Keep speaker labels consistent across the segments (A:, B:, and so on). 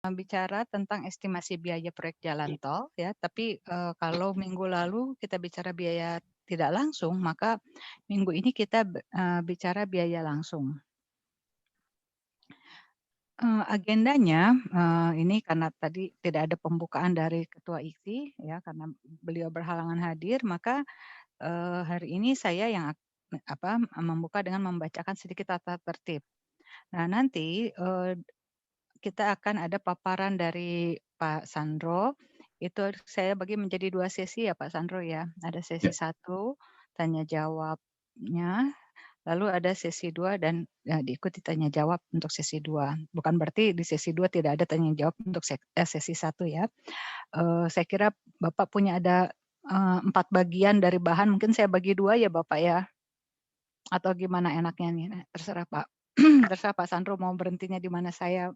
A: bicara tentang estimasi biaya proyek jalan tol ya, tapi, kalau minggu lalu kita bicara biaya tidak langsung, maka minggu ini kita bicara biaya langsung. Agendanya, ini karena tadi tidak ada pembukaan dari Ketua IKSI ya, karena beliau berhalangan hadir, maka, hari ini saya yang membuka dengan membacakan sedikit tata tertib. Nah nanti, kita akan ada paparan dari Pak Sandro, itu saya bagi menjadi 2 sesi ya Pak Sandro ya. Ada sesi
B: Ya,
A: 1 tanya jawabnya, lalu ada sesi 2 dan, diikuti tanya jawab untuk sesi 2. Bukan berarti di sesi 2 tidak ada tanya jawab untuk sesi 1 ya. Saya kira Bapak punya ada, 4 bagian dari bahan, mungkin saya bagi 2 ya Bapak ya? Atau gimana enaknya nih? Nah, terserah Pak. Terserah Pak Sandro mau berhentinya di mana saya,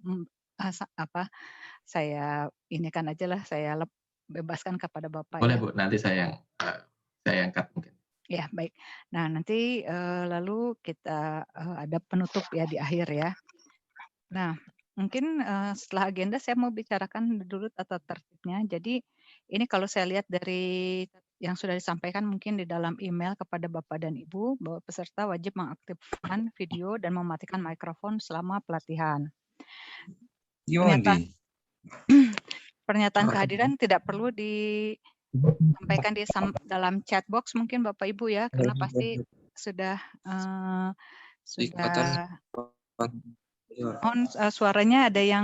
A: saya inikan ajalah, saya bebaskan kepada Bapak
B: boleh
A: ya.
B: Bu, nanti saya yang cut mungkin.
A: Ya baik. Nah nanti, lalu kita, ada penutup ya di akhir ya. Nah mungkin, setelah agenda saya mau bicarakan dulu tata tertibnya. Jadi ini kalau saya lihat dari yang sudah disampaikan mungkin di dalam email kepada Bapak dan Ibu, bahwa peserta wajib mengaktifkan video dan mematikan mikrofon selama pelatihan.
C: Gimana?
A: Pernyataan pernyataan kehadiran tidak perlu disampaikan dalam chat box mungkin Bapak Ibu ya, karena pasti sudah, sudah mohon, suaranya ada yang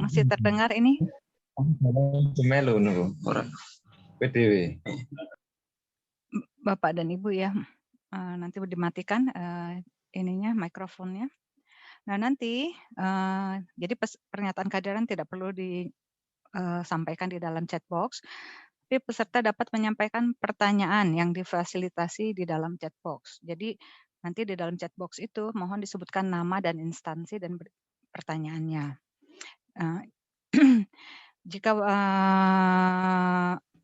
A: masih terdengar ini?
C: Melu nunggu orang PDW.
A: Bapak dan Ibu ya, nanti dimatikan, ininya mikrofonnya. Nah nanti, jadi pernyataan kehadiran tidak perlu disampaikan di dalam chat box, tapi peserta dapat menyampaikan pertanyaan yang difasilitasi di dalam chat box. Jadi nanti di dalam chat box itu mohon disebutkan nama dan instansi dan pertanyaannya. Eee, jika,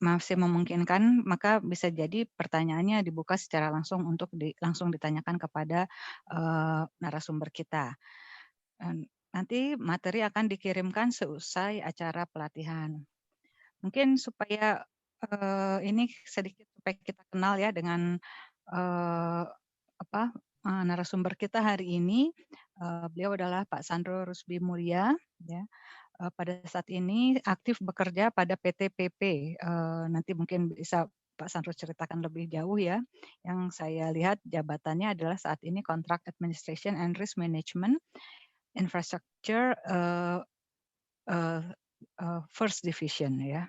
A: masih memungkinkan, maka bisa jadi pertanyaannya dibuka secara langsung untuk langsung ditanyakan kepada, narasumber kita. Nanti materi akan dikirimkan seusai acara pelatihan. Mungkin supaya, ini sedikit supaya kita kenal ya dengan, eee, narasumber kita hari ini, beliau adalah Pak Sandro Rusby Mulia ya, pada saat ini aktif bekerja pada PT PP, nanti mungkin bisa Pak Sandro ceritakan lebih jauh ya. Yang saya lihat jabatannya adalah saat ini Contract Administration and Risk Management Infrastructure, eee First Division ya.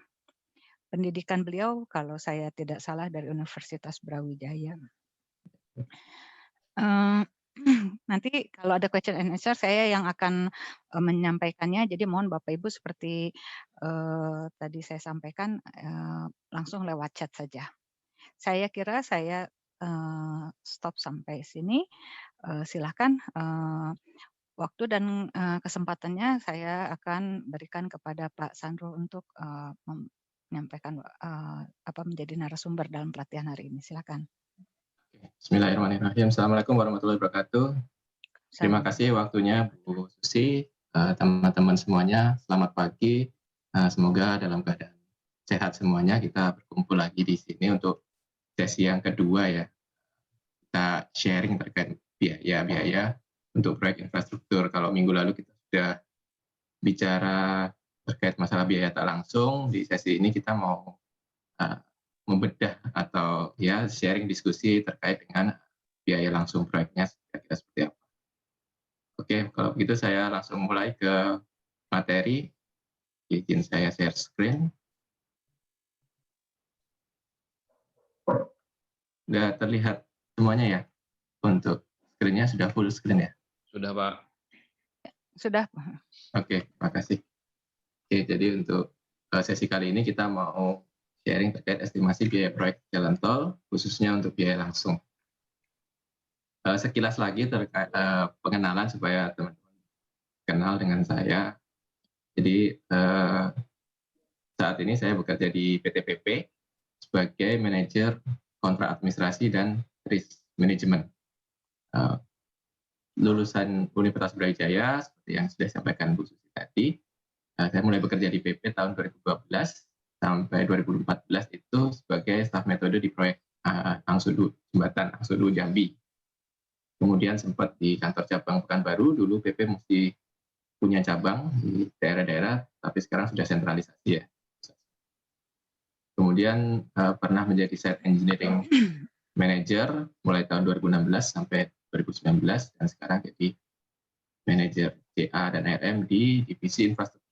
A: Pendidikan beliau kalau saya tidak salah dari Universitas Brawijaya. Eee, nanti kalau ada question and answer saya yang akan, menyampaikannya, jadi mohon Bapak Ibu seperti, tadi saya sampaikan, langsung lewat chat saja. Saya kira saya, stop sampai sini, silahkan, waktu dan, kesempatannya saya akan berikan kepada Pak Sandro untuk, menyampaikan, menjadi narasumber dalam pelatihan hari ini, silakan.
B: Bismillahirrahmanirrahim. Assalamualaikum warahmatullahi wabarakatuh. Terima kasih waktunya Bu Susi, teman-teman semuanya. Selamat pagi. Semoga dalam keadaan sehat semuanya. Kita berkumpul lagi di sini untuk sesi yang kedua ya. Kita sharing terkait biaya-biaya untuk proyek infrastruktur. Kalau minggu lalu kita sudah bicara terkait masalah biaya tak langsung, di sesi ini kita mau membedah atau ya sharing diskusi terkait dengan biaya langsung proyeknya kira-kira seperti apa. Oke, kalau begitu saya langsung mulai ke materi. Izin saya share screen. Sudah terlihat semuanya ya? Untuk screen-nya sudah full screen ya?
C: Sudah Pak.
A: Sudah.
B: Oke, makasih. Oke, jadi untuk sesi kali ini kita mau sharing terkait estimasi biaya proyek jalan tol, khususnya untuk biaya langsung. Sekilas lagi terkait pengenalan supaya teman-teman kenal dengan saya. Jadi saat ini saya bekerja di PT PP sebagai manajer kontrak administrasi dan risk management. Lulusan Universitas Brawijaya seperti yang sudah disampaikan Bu Susi tadi. Saya mulai bekerja di PP tahun 2012 sampai 2014 itu sebagai staf metode di proyek Angsudu, jembatan Angsudu Jambi. Kemudian sempat di kantor cabang Pekanbaru, dulu PP mesti punya cabang di daerah-daerah, tapi sekarang sudah sentralisasi ya. Kemudian pernah menjadi site engineering manager mulai tahun 2016 sampai 2019, dan sekarang jadi manajer CA dan RM di divisi infrastruktur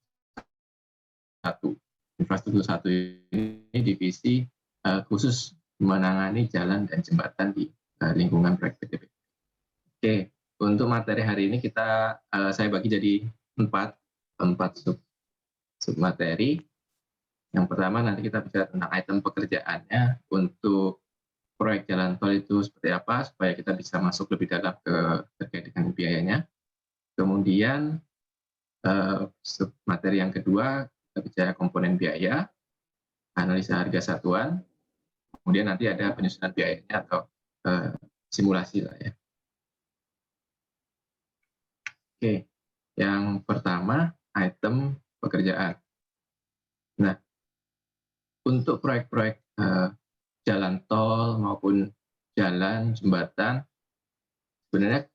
B: 1. Infrastruktur 1 ini divisi khusus menangani jalan dan jembatan di lingkungan proyek PTP. Oke, untuk materi hari ini saya bagi jadi empat sub materi. Yang pertama nanti kita bicara tentang item pekerjaannya untuk proyek jalan tol itu seperti apa supaya kita bisa masuk lebih dalam terkait dengan biayanya. Kemudian sub materi yang kedua kita bicara komponen biaya, analisa harga satuan, kemudian nanti ada penyusunan biayanya atau simulasi lah ya. Oke, yang pertama item pekerjaan. Nah, untuk proyek-proyek jalan tol maupun jalan, jembatan, sebenarnya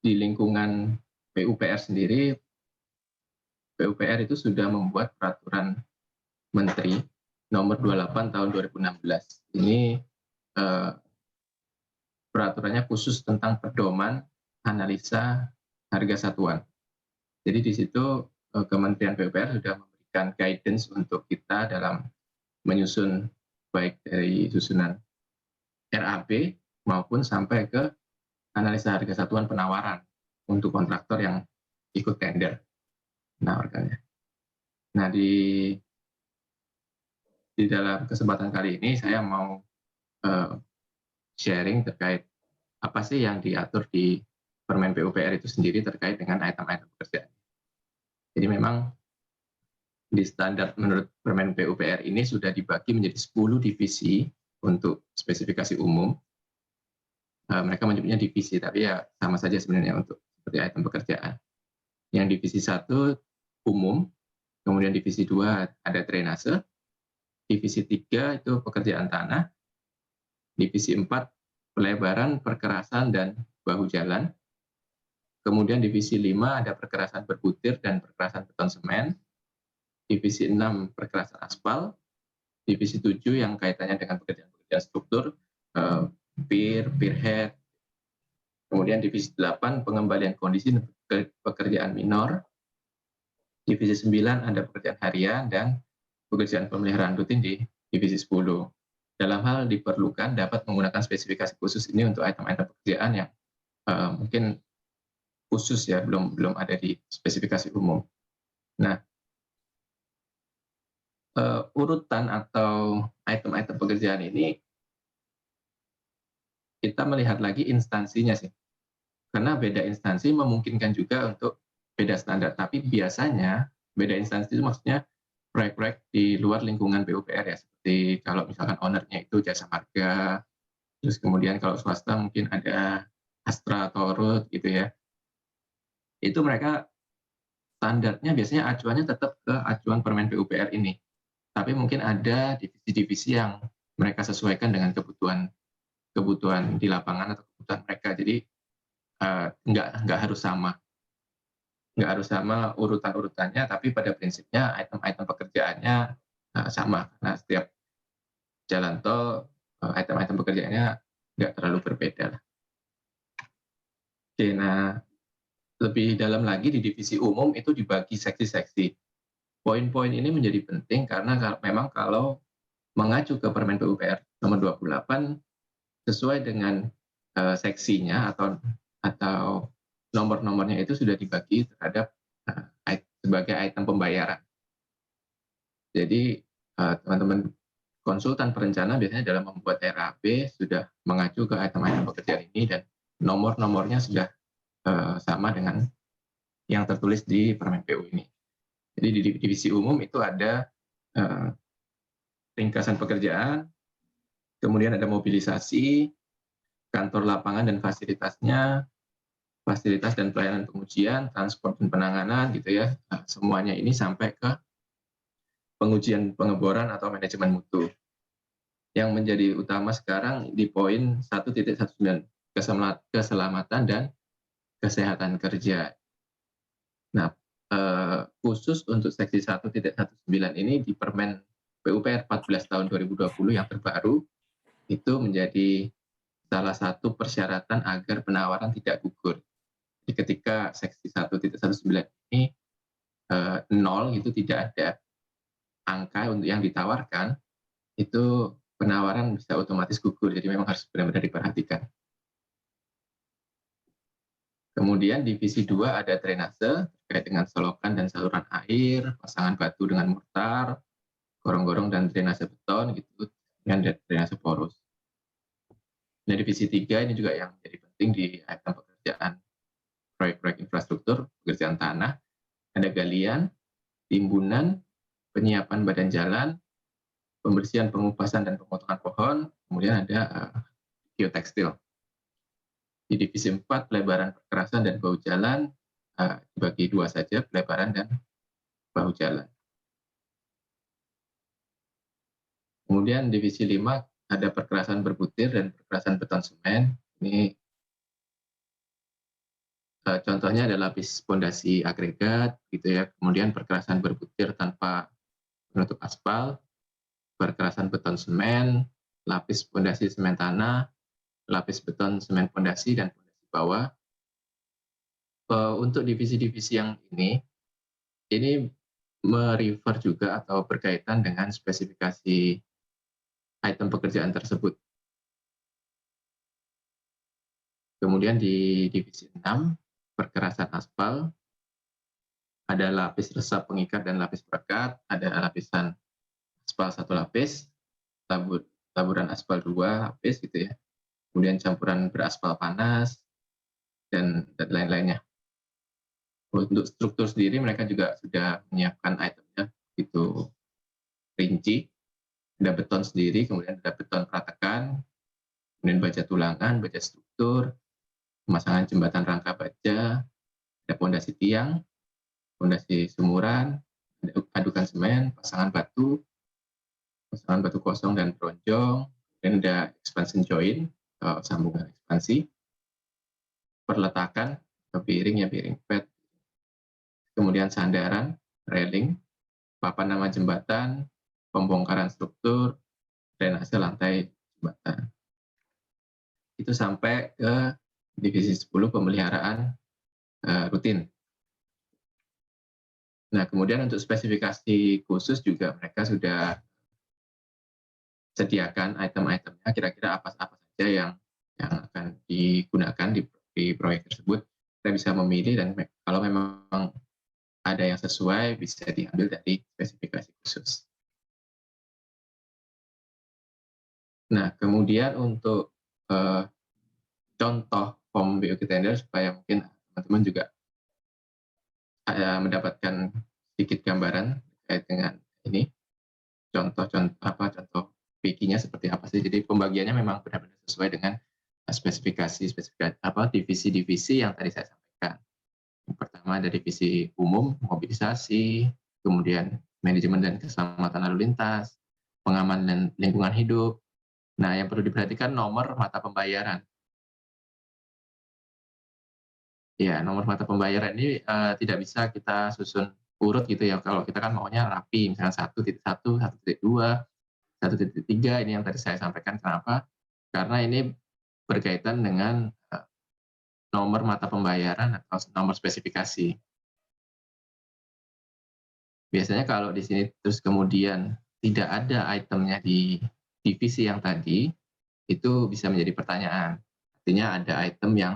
B: di lingkungan PUPR sendiri, PUPR itu sudah membuat peraturan Menteri nomor 28 tahun 2016. Ini peraturannya khusus tentang pedoman analisa harga satuan. Jadi di situ Kementerian PUPR sudah memberikan guidance untuk kita dalam menyusun baik dari susunan RAP maupun sampai ke analisa harga satuan penawaran untuk kontraktor yang ikut tender menawarkannya. Nah, di dalam kesempatan kali ini saya mau sharing terkait apa sih yang diatur di Permen PUPR itu sendiri terkait dengan item-item pekerjaan. Jadi memang di standar menurut Permen PUPR ini sudah dibagi menjadi 10 divisi untuk spesifikasi umum. Mereka menyebutnya divisi, tapi ya sama saja sebenarnya untuk seperti item pekerjaan. Yang divisi 1 umum, kemudian divisi 2 ada drainase, divisi 3 itu pekerjaan tanah, divisi 4 pelebaran, perkerasan, dan bahu jalan, kemudian divisi 5 ada perkerasan berbutir dan perkerasan beton semen, divisi 6 perkerasan aspal, divisi 7 yang kaitannya dengan pekerjaan-pekerjaan struktur, pier head, kemudian divisi 8 pengembalian kondisi pekerjaan minor, divisi 9 ada pekerjaan harian, dan pekerjaan pemeliharaan rutin di divisi 10. Dalam hal diperlukan dapat menggunakan spesifikasi khusus ini untuk item-item pekerjaan yang mungkin khusus ya, belum ada di spesifikasi umum. Nah, urutan atau item-item pekerjaan ini kita melihat lagi instansinya sih. Karena beda instansi memungkinkan juga untuk beda standar, tapi biasanya beda instansi itu maksudnya proyek-proyek di luar lingkungan PUPR ya, seperti kalau misalkan ownernya itu Jasa Marga, terus kemudian kalau swasta mungkin ada Astra atau Rut gitu ya. Itu mereka standarnya biasanya acuannya tetap ke acuan Permen PUPR ini. Tapi mungkin ada divisi-divisi yang mereka sesuaikan dengan kebutuhan di lapangan atau kebutuhan mereka. Jadi nggak harus sama. Nggak harus sama urutan-urutannya, tapi pada prinsipnya item-item pekerjaannya sama. Nah, setiap jalan tol, item-item pekerjaannya nggak terlalu berbeda. Oke, nah lebih dalam lagi di divisi umum itu dibagi seksi-seksi. Poin-poin ini menjadi penting karena memang kalau mengacu ke Permen PUPR nomor 28 sesuai dengan seksinya atau nomor-nomornya itu sudah dibagi terhadap sebagai item pembayaran. Jadi teman-teman konsultan perencana biasanya dalam membuat RAP sudah mengacu ke item-item pekerjaan ini dan nomor-nomornya sudah sama dengan yang tertulis di Permen PU ini. Jadi di divisi umum itu ada ringkasan pekerjaan, kemudian ada mobilisasi, kantor lapangan dan fasilitasnya, fasilitas dan pelayanan pengujian, transport dan penanganan gitu ya. Semuanya ini sampai ke pengujian pengeboran atau manajemen mutu. Yang menjadi utama sekarang di poin 1.19, keselamatan dan kesehatan kerja. Nah, khusus untuk seksi 1.19 ini di Permen PUPR 14 tahun 2020 yang terbaru, itu menjadi salah satu persyaratan agar penawaran tidak gugur. Jadi ketika seksi 1.19 ini nol, itu tidak ada angka untuk yang ditawarkan, itu penawaran bisa otomatis gugur. Jadi memang harus benar-benar diperhatikan. Kemudian divisi 2 ada drainase terkait dengan selokan dan saluran air, pasangan batu dengan mortar, gorong-gorong dan drainase beton gitu, dengan drainase porus. Nah, divisi 3 ini juga yang menjadi penting di item pekerjaan proyek-proyek infrastruktur, pekerjaan tanah, ada galian, timbunan, penyiapan badan jalan, pembersihan, pengupasan dan pemotongan pohon, kemudian ada geotekstil. Di divisi 4, pelebaran perkerasan dan bahu jalan, dibagi 2 saja, pelebaran dan bahu jalan. Kemudian divisi 5, ada perkerasan berbutir dan perkerasan beton semen. Ini contohnya adalah lapis pondasi agregat, gitu ya. Kemudian perkerasan berbutir tanpa penutup aspal, perkerasan beton semen, lapis pondasi semen tanah, lapis beton semen pondasi dan pondasi bawah. Untuk divisi-divisi yang ini merefer juga atau berkaitan dengan spesifikasi item pekerjaan tersebut. Kemudian di divisi 6, perkerasan aspal, ada lapis resap pengikat dan lapis perekat, ada lapisan aspal 1 lapis, taburan aspal 2 lapis gitu ya. Kemudian campuran beraspal panas dan lain-lainnya. Untuk struktur sendiri mereka juga sudah menyiapkan itemnya itu rinci. Ada beton sendiri, kemudian ada beton pratekan, kemudian baja tulangan, baja struktur, pemasangan jembatan rangka baja, ada pondasi tiang, pondasi sumuran, ada adukan semen, pasangan batu kosong dan bronjong, kemudian ada expansion joint, sambungan ekspansi, perletakan ke piring ya, piring pet, kemudian sandaran, railing, papan nama jembatan, pembongkaran struktur, drainase lantai jembatan. Itu sampai ke divisi 10, pemeliharaan rutin. Nah, kemudian untuk spesifikasi khusus juga mereka sudah sediakan item-itemnya, kira-kira apa saja yang akan digunakan di proyek tersebut. Kita bisa memilih dan kalau memang ada yang sesuai bisa diambil dari spesifikasi khusus. Nah, kemudian untuk contoh form BOQ tender supaya mungkin teman-teman juga mendapatkan sedikit gambaran terkait dengan ini. Contoh PIK-nya seperti apa sih? Jadi pembagiannya memang benar-benar sesuai dengan spesifikasi divisi-divisi yang tadi saya sampaikan. Yang pertama ada divisi umum, mobilisasi, kemudian manajemen dan keselamatan lalu lintas, pengamanan dan lingkungan hidup. Nah, yang perlu diperhatikan nomor mata pembayaran. Ya, nomor mata pembayaran ini tidak bisa kita susun urut gitu ya. Kalau kita kan maunya rapi, misalnya 1.1, 1.2, 1.3, ini yang tadi saya sampaikan. Kenapa? Karena ini berkaitan dengan nomor mata pembayaran atau nomor spesifikasi. Biasanya kalau di sini terus kemudian tidak ada itemnya di divisi yang tadi, itu bisa menjadi pertanyaan. Artinya ada item yang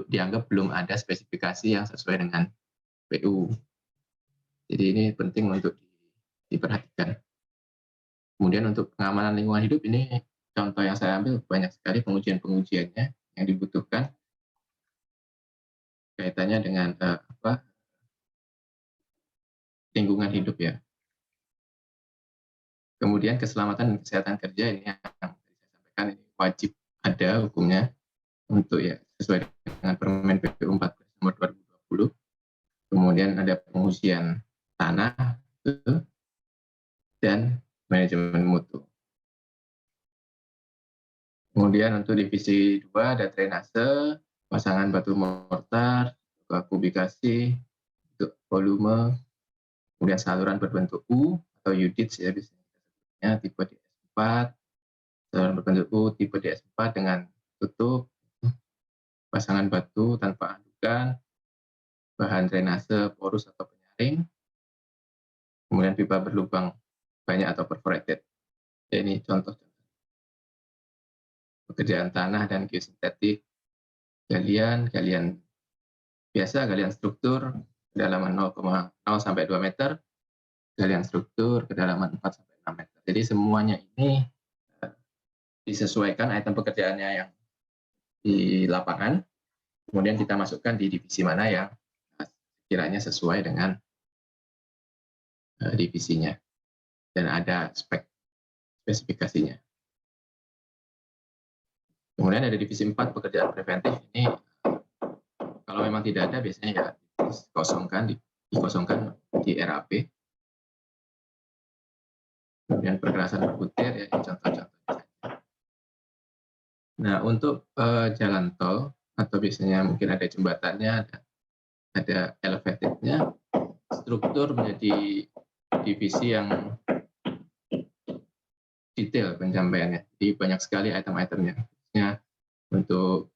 B: dianggap belum ada spesifikasi yang sesuai dengan PU. Jadi ini penting untuk diperhatikan. Kemudian untuk pengamanan lingkungan hidup, ini contoh yang saya ambil banyak sekali pengujian-pengujiannya yang dibutuhkan kaitannya dengan lingkungan hidup ya. Kemudian keselamatan dan kesehatan kerja ini yang saya sampaikan, ini wajib ada hukumnya untuk ya sesuai dengan Permen PPU 14 nomor 2020. Kemudian ada pengujian tanah dan manajemen mutu. Kemudian untuk divisi 2 ada drainase, pasangan batu mortar, kubikasi, untuk volume, kemudian saluran berbentuk U atau UDITS ya biasanya tipe DS4, saluran berbentuk U tipe DS4 dengan tutup, pasangan batu tanpa andukan, bahan drainase porus atau penyaring, kemudian pipa berlubang banyak atau perforated. Ini contoh pekerjaan tanah dan geosintetik, galian biasa, galian struktur kedalaman 0,0 sampai 2 meter, galian struktur kedalaman 4 sampai 6 meter. Jadi semuanya ini disesuaikan item pekerjaannya yang di lapangan, kemudian kita masukkan di divisi mana yang kiranya sesuai dengan divisinya, dan ada spesifikasinya. Kemudian ada divisi 4 pekerjaan preventif. Ini kalau memang tidak ada biasanya ya dikosongkan di RAP. Kemudian perkerasan berbutir ya contoh-contohnya. Nah untuk jalan tol atau biasanya mungkin ada jembatannya, ada elevatednya, struktur menjadi divisi yang detail penyampaiannya. Jadi banyak sekali item-itemnya. Misalnya untuk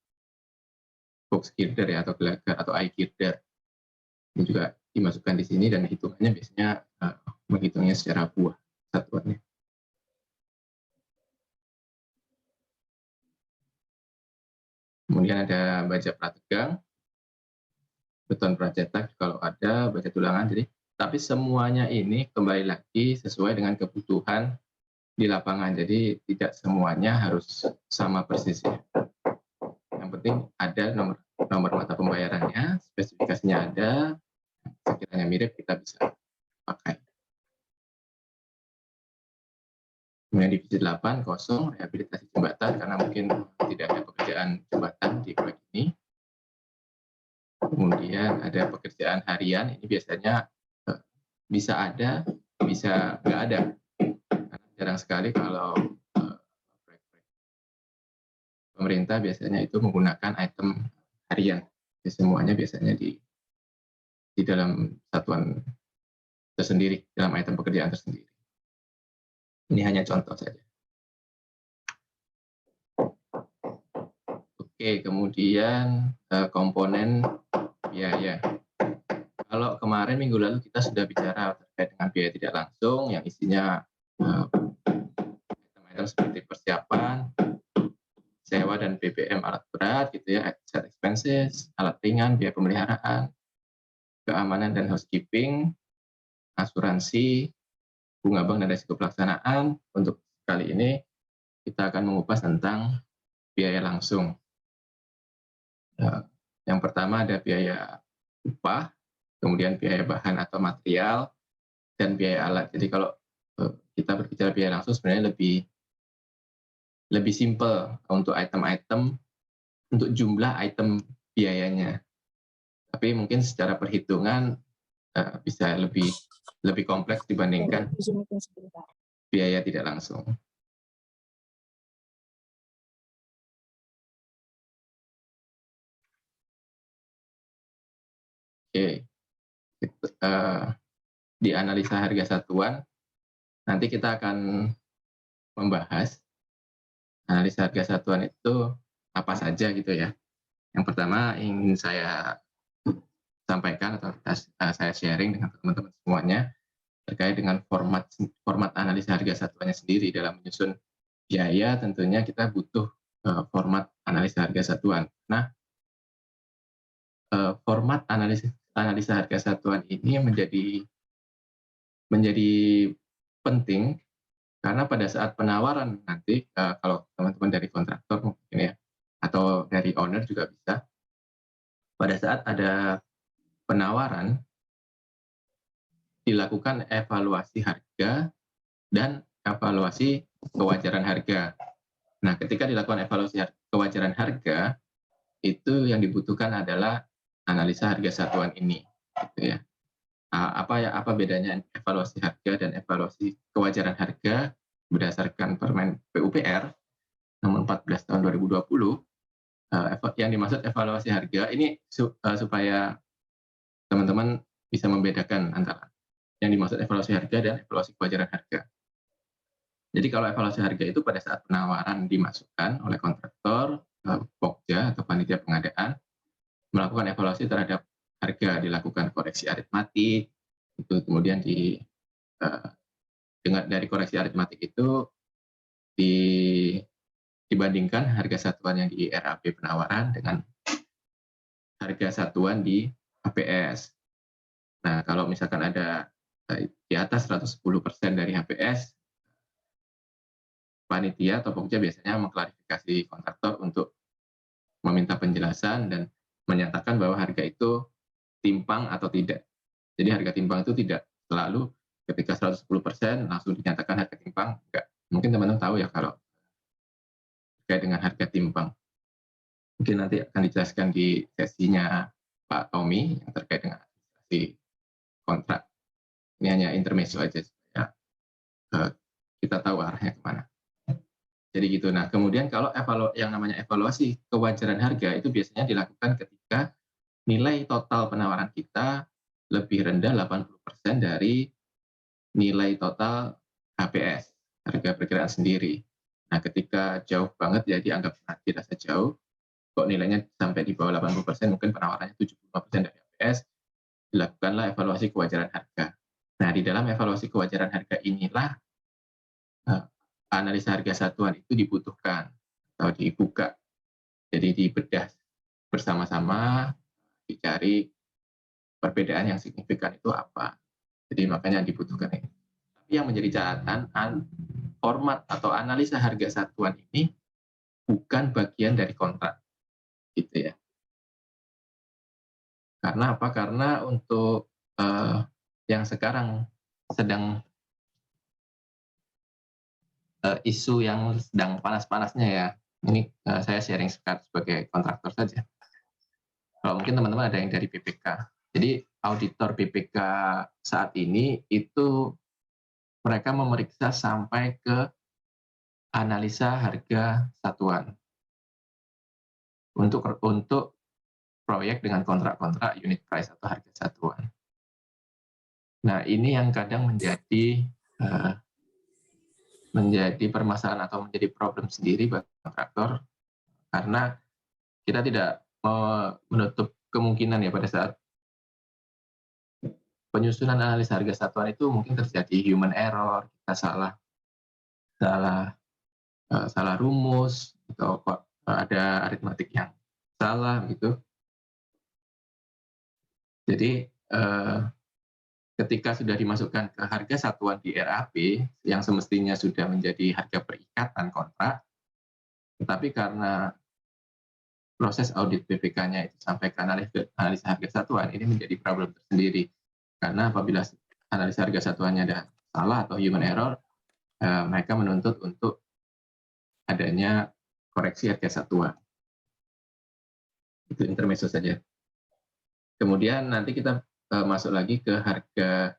B: box girder ya, atau gelagar atau eye girder, ini juga dimasukkan di sini dan hitungannya biasanya menghitungnya secara buah satuannya. Kemudian ada baja prategang, beton pracetak kalau ada, baja tulangan. Jadi tapi semuanya ini kembali lagi sesuai dengan kebutuhan di lapangan. Jadi tidak semuanya harus sama persisnya. Yang penting ada nomor mata pembayarannya, spesifikasinya ada, sekiranya mirip kita bisa pakai. Kemudian divisi 8 kosong, rehabilitasi jembatan karena mungkin tidak ada pekerjaan jembatan di proyek ini. Kemudian ada pekerjaan harian, ini biasanya bisa ada, bisa nggak ada. Karena jarang sekali kalau proyek-proyek pemerintah biasanya itu menggunakan item harian. Jadi semuanya biasanya di dalam satuan tersendiri, dalam item pekerjaan tersendiri. Ini hanya contoh saja. Oke, kemudian komponen biaya. Kalau kemarin minggu lalu kita sudah bicara terkait dengan biaya tidak langsung yang isinya item-item seperti persiapan, sewa dan BBM alat berat gitu ya, set expenses, alat ringan, biaya pemeliharaan, keamanan dan housekeeping, asuransi, bunga bank dan risiko pelaksanaan. Untuk kali ini kita akan mengupas tentang biaya langsung. Yang pertama ada biaya upah, kemudian biaya bahan atau material, dan biaya alat. Jadi kalau kita berbicara biaya langsung sebenarnya lebih simpel untuk item-item, untuk jumlah item biayanya. Tapi mungkin secara perhitungan bisa lebih kompleks dibandingkan biaya tidak langsung. Oke, di analisa harga satuan nanti kita akan membahas analisa harga satuan itu apa saja gitu ya. Yang pertama ingin saya sampaikan atau saya sharing dengan teman-teman semuanya terkait dengan format analisa harga satuannya sendiri. Dalam menyusun biaya tentunya kita butuh format analisa harga satuan. Nah, format analisa harga satuan ini menjadi penting karena pada saat penawaran nanti kalau teman-teman dari kontraktor mungkin ya atau dari owner juga bisa, pada saat ada penawaran dilakukan evaluasi harga dan evaluasi kewajaran harga. Nah, ketika dilakukan evaluasi kewajaran harga, itu yang dibutuhkan adalah analisa harga satuan ini, gitu ya. Apa bedanya evaluasi harga dan evaluasi kewajaran harga berdasarkan Permen PUPR nomor 14 tahun 2020. Yang dimaksud evaluasi harga ini supaya teman-teman bisa membedakan antara yang dimaksud evaluasi harga dan evaluasi kewajaran harga. Jadi kalau evaluasi harga itu pada saat penawaran dimasukkan oleh kontraktor, Pokja atau panitia pengadaan, melakukan evaluasi terhadap harga, dilakukan koreksi aritmatik, itu kemudian dari koreksi aritmatik itu dibandingkan harga satuan yang di RAP penawaran dengan harga satuan di HPS. Nah, kalau misalkan ada di atas 110% dari HPS, panitia atau Pokja biasanya mengklarifikasi kontraktor untuk meminta penjelasan dan menyatakan bahwa harga itu timpang atau tidak. Jadi harga timpang itu tidak selalu ketika 110% langsung dinyatakan harga timpang. Enggak. Mungkin teman-teman tahu ya kalau terkait dengan harga timpang. Mungkin nanti akan dijelaskan di sesinya Pak Tommy yang terkait dengan administrasi kontrak. Ini hanya intermezzo aja supaya kita tahu arahnya kemana. Jadi gitu. Nah, kemudian kalau yang namanya evaluasi kewajaran harga itu biasanya dilakukan ketika nilai total penawaran kita lebih rendah 80% dari nilai total HPS, harga perkiraan sendiri. Nah, ketika jauh banget, jadi anggap dirasa jauh, kok nilainya sampai di bawah 80%, mungkin penawarannya 75% dari HPS, dilakukanlah evaluasi kewajaran harga. Nah, di dalam evaluasi kewajaran harga inilah analisa harga satuan itu dibutuhkan atau dibuka. Jadi dibedah bersama-sama, dicari perbedaan yang signifikan itu apa. Jadi makanya dibutuhkan ini. Tapi yang menjadi catatan, format atau analisa harga satuan ini bukan bagian dari kontrak, gitu ya. Karena apa? Karena untuk yang sekarang sedang isu yang sedang panas-panasnya ya. Ini saya sharing sebagai kontraktor saja. Kalau mungkin teman-teman ada yang dari BPK. Jadi auditor BPK saat ini itu mereka memeriksa sampai ke analisa harga satuan untuk proyek dengan kontrak-kontrak unit price atau harga satuan. Nah, ini yang kadang menjadi permasalahan atau menjadi problem sendiri bagi kontraktor karena kita tidak menutup kemungkinan ya pada saat penyusunan analisa harga satuan itu mungkin terjadi human error, kita salah rumus atau ada aritmatik yang salah gitu. Jadi ketika sudah dimasukkan ke harga satuan di RAP yang semestinya sudah menjadi harga perikatan kontrak, tetapi karena proses audit BPK-nya itu sampai ke analisa harga satuan, ini menjadi problem tersendiri. Karena apabila analisa harga satuannya ada salah atau human error, mereka menuntut untuk adanya koreksi harga satuan. Itu intermezzo saja. Kemudian nanti kita masuk lagi ke harga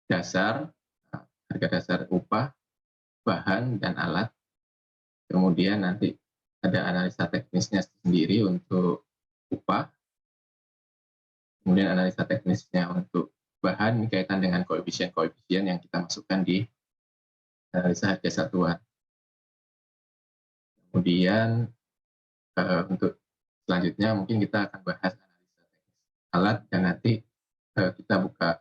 B: dasar upah, bahan, dan alat. Kemudian nanti ada analisa teknisnya sendiri untuk upah. Kemudian analisa teknisnya untuk bahan kaitan dengan koefisien-koefisien yang kita masukkan di analisa harga satuan. Kemudian untuk selanjutnya mungkin kita akan bahas analisa teknis alat dan nanti kita buka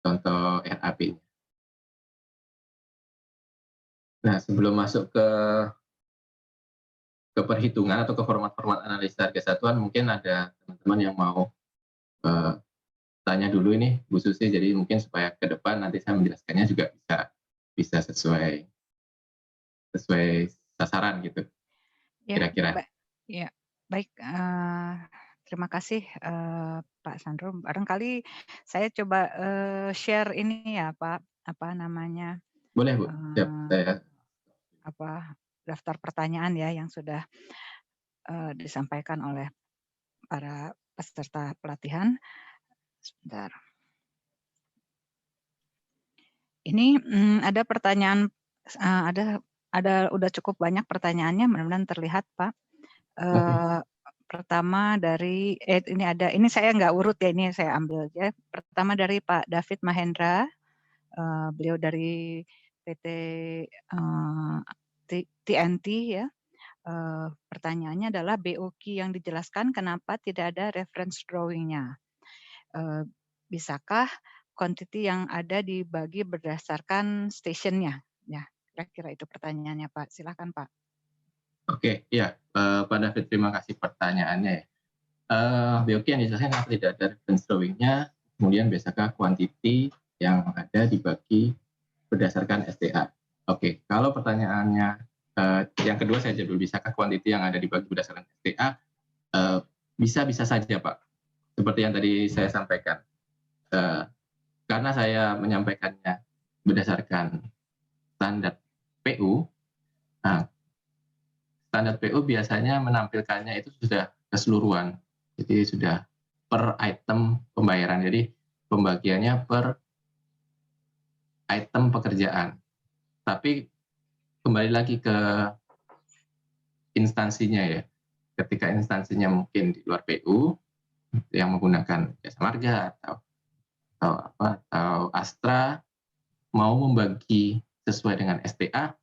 B: contoh RAP-nya. Nah, sebelum masuk ke perhitungan atau ke format-format analisa harga satuan, mungkin ada teman-teman yang mau tanya dulu ini, Bu Susi, jadi mungkin supaya ke depan nanti saya menjelaskannya juga bisa sesuai sasaran gitu, kira-kira.
A: Ya, baik. Terima kasih Pak Sandro. Barangkali saya coba share ini ya Pak, apa namanya?
B: Boleh Bu, siap saya.
A: Daftar pertanyaan ya yang sudah disampaikan oleh para peserta pelatihan. Sebentar. Ini ada pertanyaan, udah cukup banyak pertanyaannya, mudah-mudahan terlihat Pak.
B: Oke.
A: Pertama dari ini saya nggak urut ya, ini saya ambil aja. Pertama dari Pak David Mahendra, beliau dari PT TNT ya. Pertanyaannya adalah BOQ yang dijelaskan kenapa tidak ada reference drawing-nya. Bisakah quantity yang ada dibagi berdasarkan stasiunnya? Ya, kira-kira itu pertanyaannya Pak. Silakan Pak.
B: Oke, ya, Pak David, terima kasih pertanyaannya ya. BOQ yang dijelaskan kenapa tidak ada reference drawing-nya, kemudian bisakah quantity yang ada dibagi berdasarkan STA? Oke, kalau pertanyaannya yang kedua saya jawab dulu, bisakah quantity yang ada dibagi berdasarkan STA? Bisa saja Pak, seperti yang tadi saya sampaikan. Karena saya menyampaikannya berdasarkan standar PU, nah, standar PU biasanya menampilkannya itu sudah keseluruhan, jadi sudah per item pembayaran, jadi pembagiannya per item pekerjaan. Tapi kembali lagi ke instansinya ya, ketika instansinya mungkin di luar PU yang menggunakan jasa marga atau Astra mau membagi sesuai dengan STA,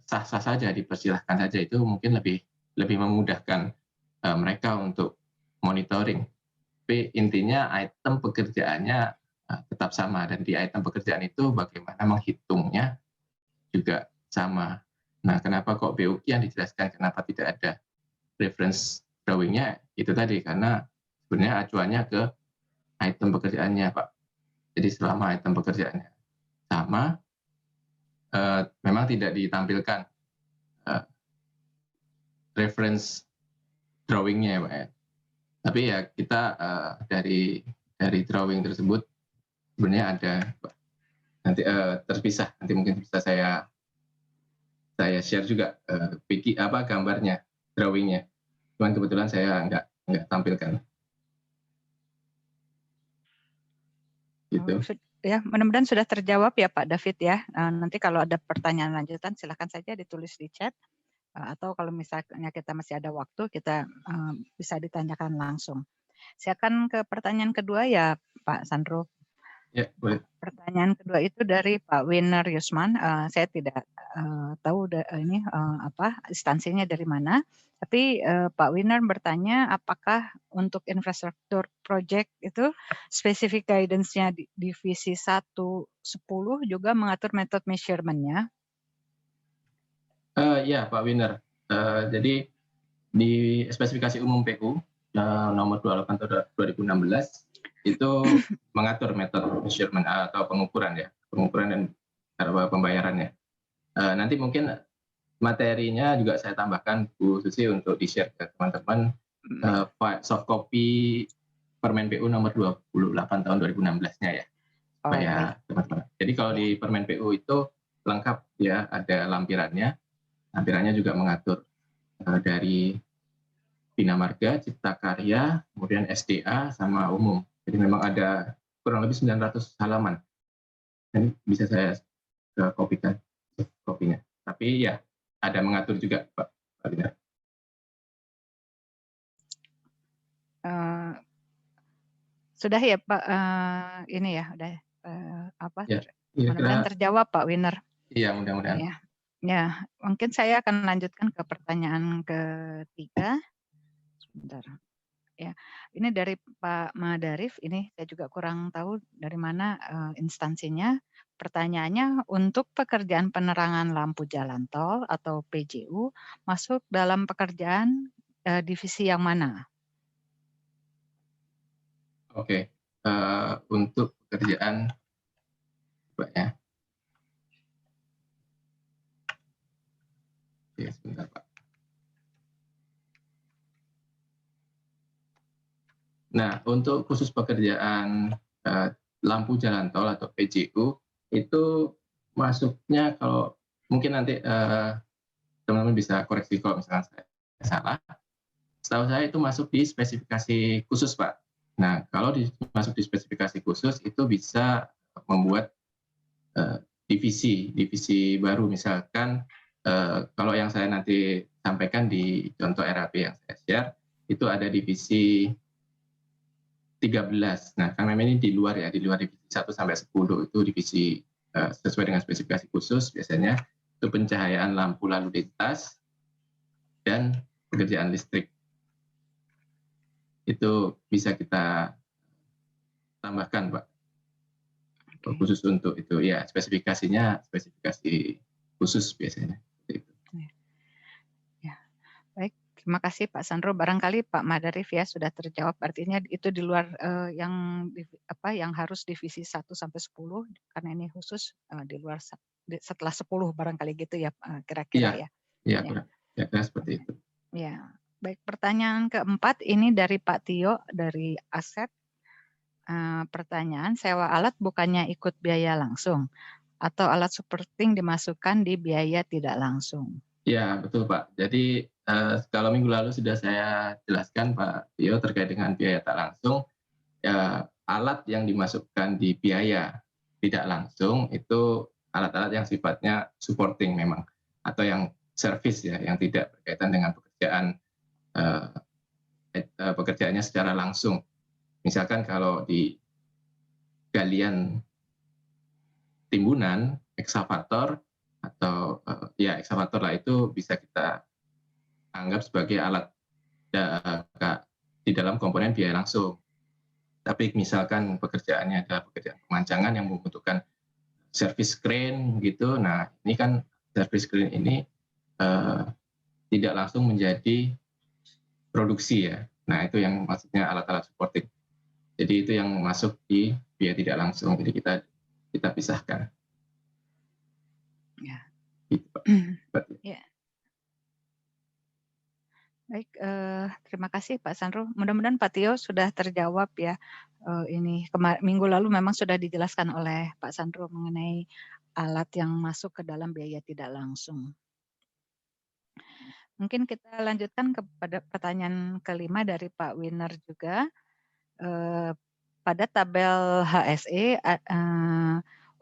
B: sah-sah saja, dipersilahkan saja, itu mungkin lebih memudahkan mereka untuk monitoring. Tapi intinya item pekerjaannya tetap sama, dan di item pekerjaan itu bagaimana menghitungnya juga sama. Nah, kenapa kok BOQ yang dijelaskan kenapa tidak ada reference drawing-nya, itu tadi karena sebenarnya acuannya ke item pekerjaannya Pak. Jadi selama item pekerjaannya sama, memang tidak ditampilkan reference drawing-nya ya Pak ya. Tapi ya kita dari drawing tersebut sebenarnya ada nanti terpisah, nanti mungkin bisa saya share juga gambarnya, drawing-nya. Cuman kebetulan saya nggak tampilkan. Gitu.
A: Ya, mudah-mudahan sudah terjawab ya Pak David ya. Nanti kalau ada pertanyaan lanjutan silakan saja ditulis di chat, atau kalau misalnya kita masih ada waktu kita bisa ditanyakan langsung. Silakan ke pertanyaan kedua ya Pak Sandro.
B: Ya, boleh.
A: Pertanyaan kedua itu dari Pak Winner Yusman. Saya tidak tahu ini instansinya dari mana. Tapi Pak Winner bertanya apakah untuk infrastruktur project itu spesifik guidance-nya di divisi 110 juga mengatur metode measurement-nya?
B: Ya Pak Winner. Jadi di spesifikasi umum PU nomor 28 tahun 2016 itu mengatur metode measurement atau pengukuran dan pembayarannya. Nanti mungkin materinya juga saya tambahkan Bu Susi untuk di-share ke teman-teman, soft copy Permen PU nomor 28 tahun 2016-nya ya, supaya teman-teman. Jadi kalau di Permen PU itu lengkap ya, ada lampirannya. Lampirannya juga mengatur dari Bina Marga, Cipta Karya, kemudian SDA sama umum. Jadi memang ada kurang lebih 900 halaman. Dan bisa saya kopikan kopinya. Tapi ya ada mengatur juga Pak Alina.
A: Sudah ya Pak, ini ya udah mudah-mudahan terjawab Pak Winner.
B: Iya, mudah-mudahan.
A: Ya, mungkin saya akan lanjutkan ke pertanyaan ketiga. Sebentar. Ya, ini dari Pak Madarif. Ini saya juga kurang tahu dari mana instansinya. Pertanyaannya, untuk pekerjaan penerangan lampu jalan tol atau PJU masuk dalam pekerjaan divisi yang mana?
B: Oke, untuk pekerjaan ya. Oke, sebentar Pak. Nah, untuk khusus pekerjaan lampu jalan tol atau PJU itu masuknya, kalau mungkin nanti teman-teman bisa koreksi kalau misalkan saya salah, Setahu saya itu masuk di spesifikasi khusus, Pak. Nah, kalau masuk di spesifikasi khusus itu bisa membuat divisi baru, misalkan kalau yang saya nanti sampaikan di contoh RAP yang saya share itu ada divisi 13. Nah, karena ini di luar divisi 1 sampai 10 itu divisi sesuai dengan spesifikasi khusus biasanya itu pencahayaan lampu lalu lintas dan pekerjaan listrik. Itu bisa kita tambahkan, Pak. Khusus untuk itu ya, spesifikasinya spesifikasi khusus biasanya.
A: Ya, baik. Terima kasih Pak Sandro. Barangkali Pak Madarif ya sudah terjawab. Artinya itu di luar yang harus divisi 1 sampai 10 karena ini khusus di luar setelah 10 barangkali gitu ya kira-kira ya.
B: Iya, kira-kira seperti itu.
A: Ya, baik. Pertanyaan keempat ini dari Pak Tio dari Aset. Pertanyaan, sewa alat bukannya ikut biaya langsung atau alat supporting dimasukkan di biaya tidak langsung?
B: Ya, betul Pak. Jadi kalau minggu lalu sudah saya jelaskan Pak Tio terkait dengan biaya tak langsung, ya, alat yang dimasukkan di biaya tidak langsung itu alat-alat yang sifatnya supporting memang, atau yang service ya, yang tidak berkaitan dengan pekerjaannya secara langsung. Misalkan kalau di galian timbunan, ekskavator atau ekskavator lah itu bisa kita anggap sebagai alat di dalam komponen biaya langsung. Tapi misalkan pekerjaannya adalah pekerjaan pemancangan yang membutuhkan service crane gitu, nah ini kan service crane ini tidak langsung menjadi produksi ya. Nah itu yang maksudnya alat-alat supporting. Jadi itu yang masuk di biaya tidak langsung. Jadi kita pisahkan.
A: Ya.
B: Gitu, Pak.
A: Ya. Baik, terima kasih Pak Sandro. Mudah-mudahan Pak Tio sudah terjawab ya. Ini minggu lalu memang sudah dijelaskan oleh Pak Sandro mengenai alat yang masuk ke dalam biaya tidak langsung. Mungkin kita lanjutkan kepada pertanyaan kelima dari Pak Winner juga. Pada tabel HSE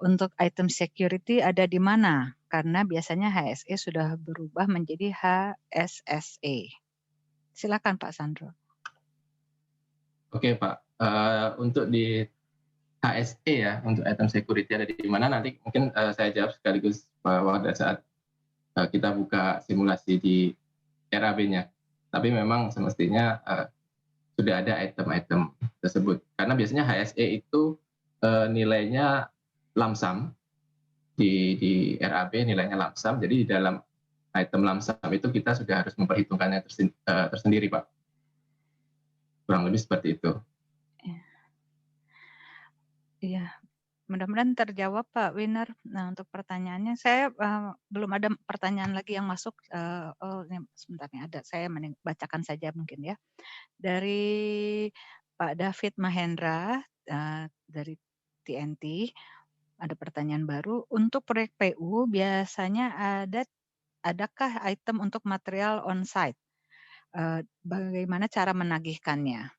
A: untuk item security ada di mana? Karena biasanya HSE sudah berubah menjadi HSSE. Silakan Pak Sandro.
B: Oke Pak, untuk di HSE ya, untuk item security ada di mana nanti mungkin saya jawab sekaligus pada saat kita buka simulasi di RAB-nya. Tapi memang semestinya sudah ada item-item tersebut. Karena biasanya HSE itu nilainya lamsam di RAB nilainya lamsam. Jadi di dalam item lamsam itu kita sudah harus memperhitungkannya tersendiri, Pak. Kurang lebih seperti itu.
A: Iya, mudah-mudahan terjawab Pak Winner. Nah untuk pertanyaannya, saya belum ada pertanyaan lagi yang masuk. Ini sebentar nih ada, saya bacakan saja mungkin ya. Dari Pak David Mahendra dari TNT, ada pertanyaan baru. Untuk proyek PU biasanya adakah item untuk material on-site? Bagaimana cara menagihkannya?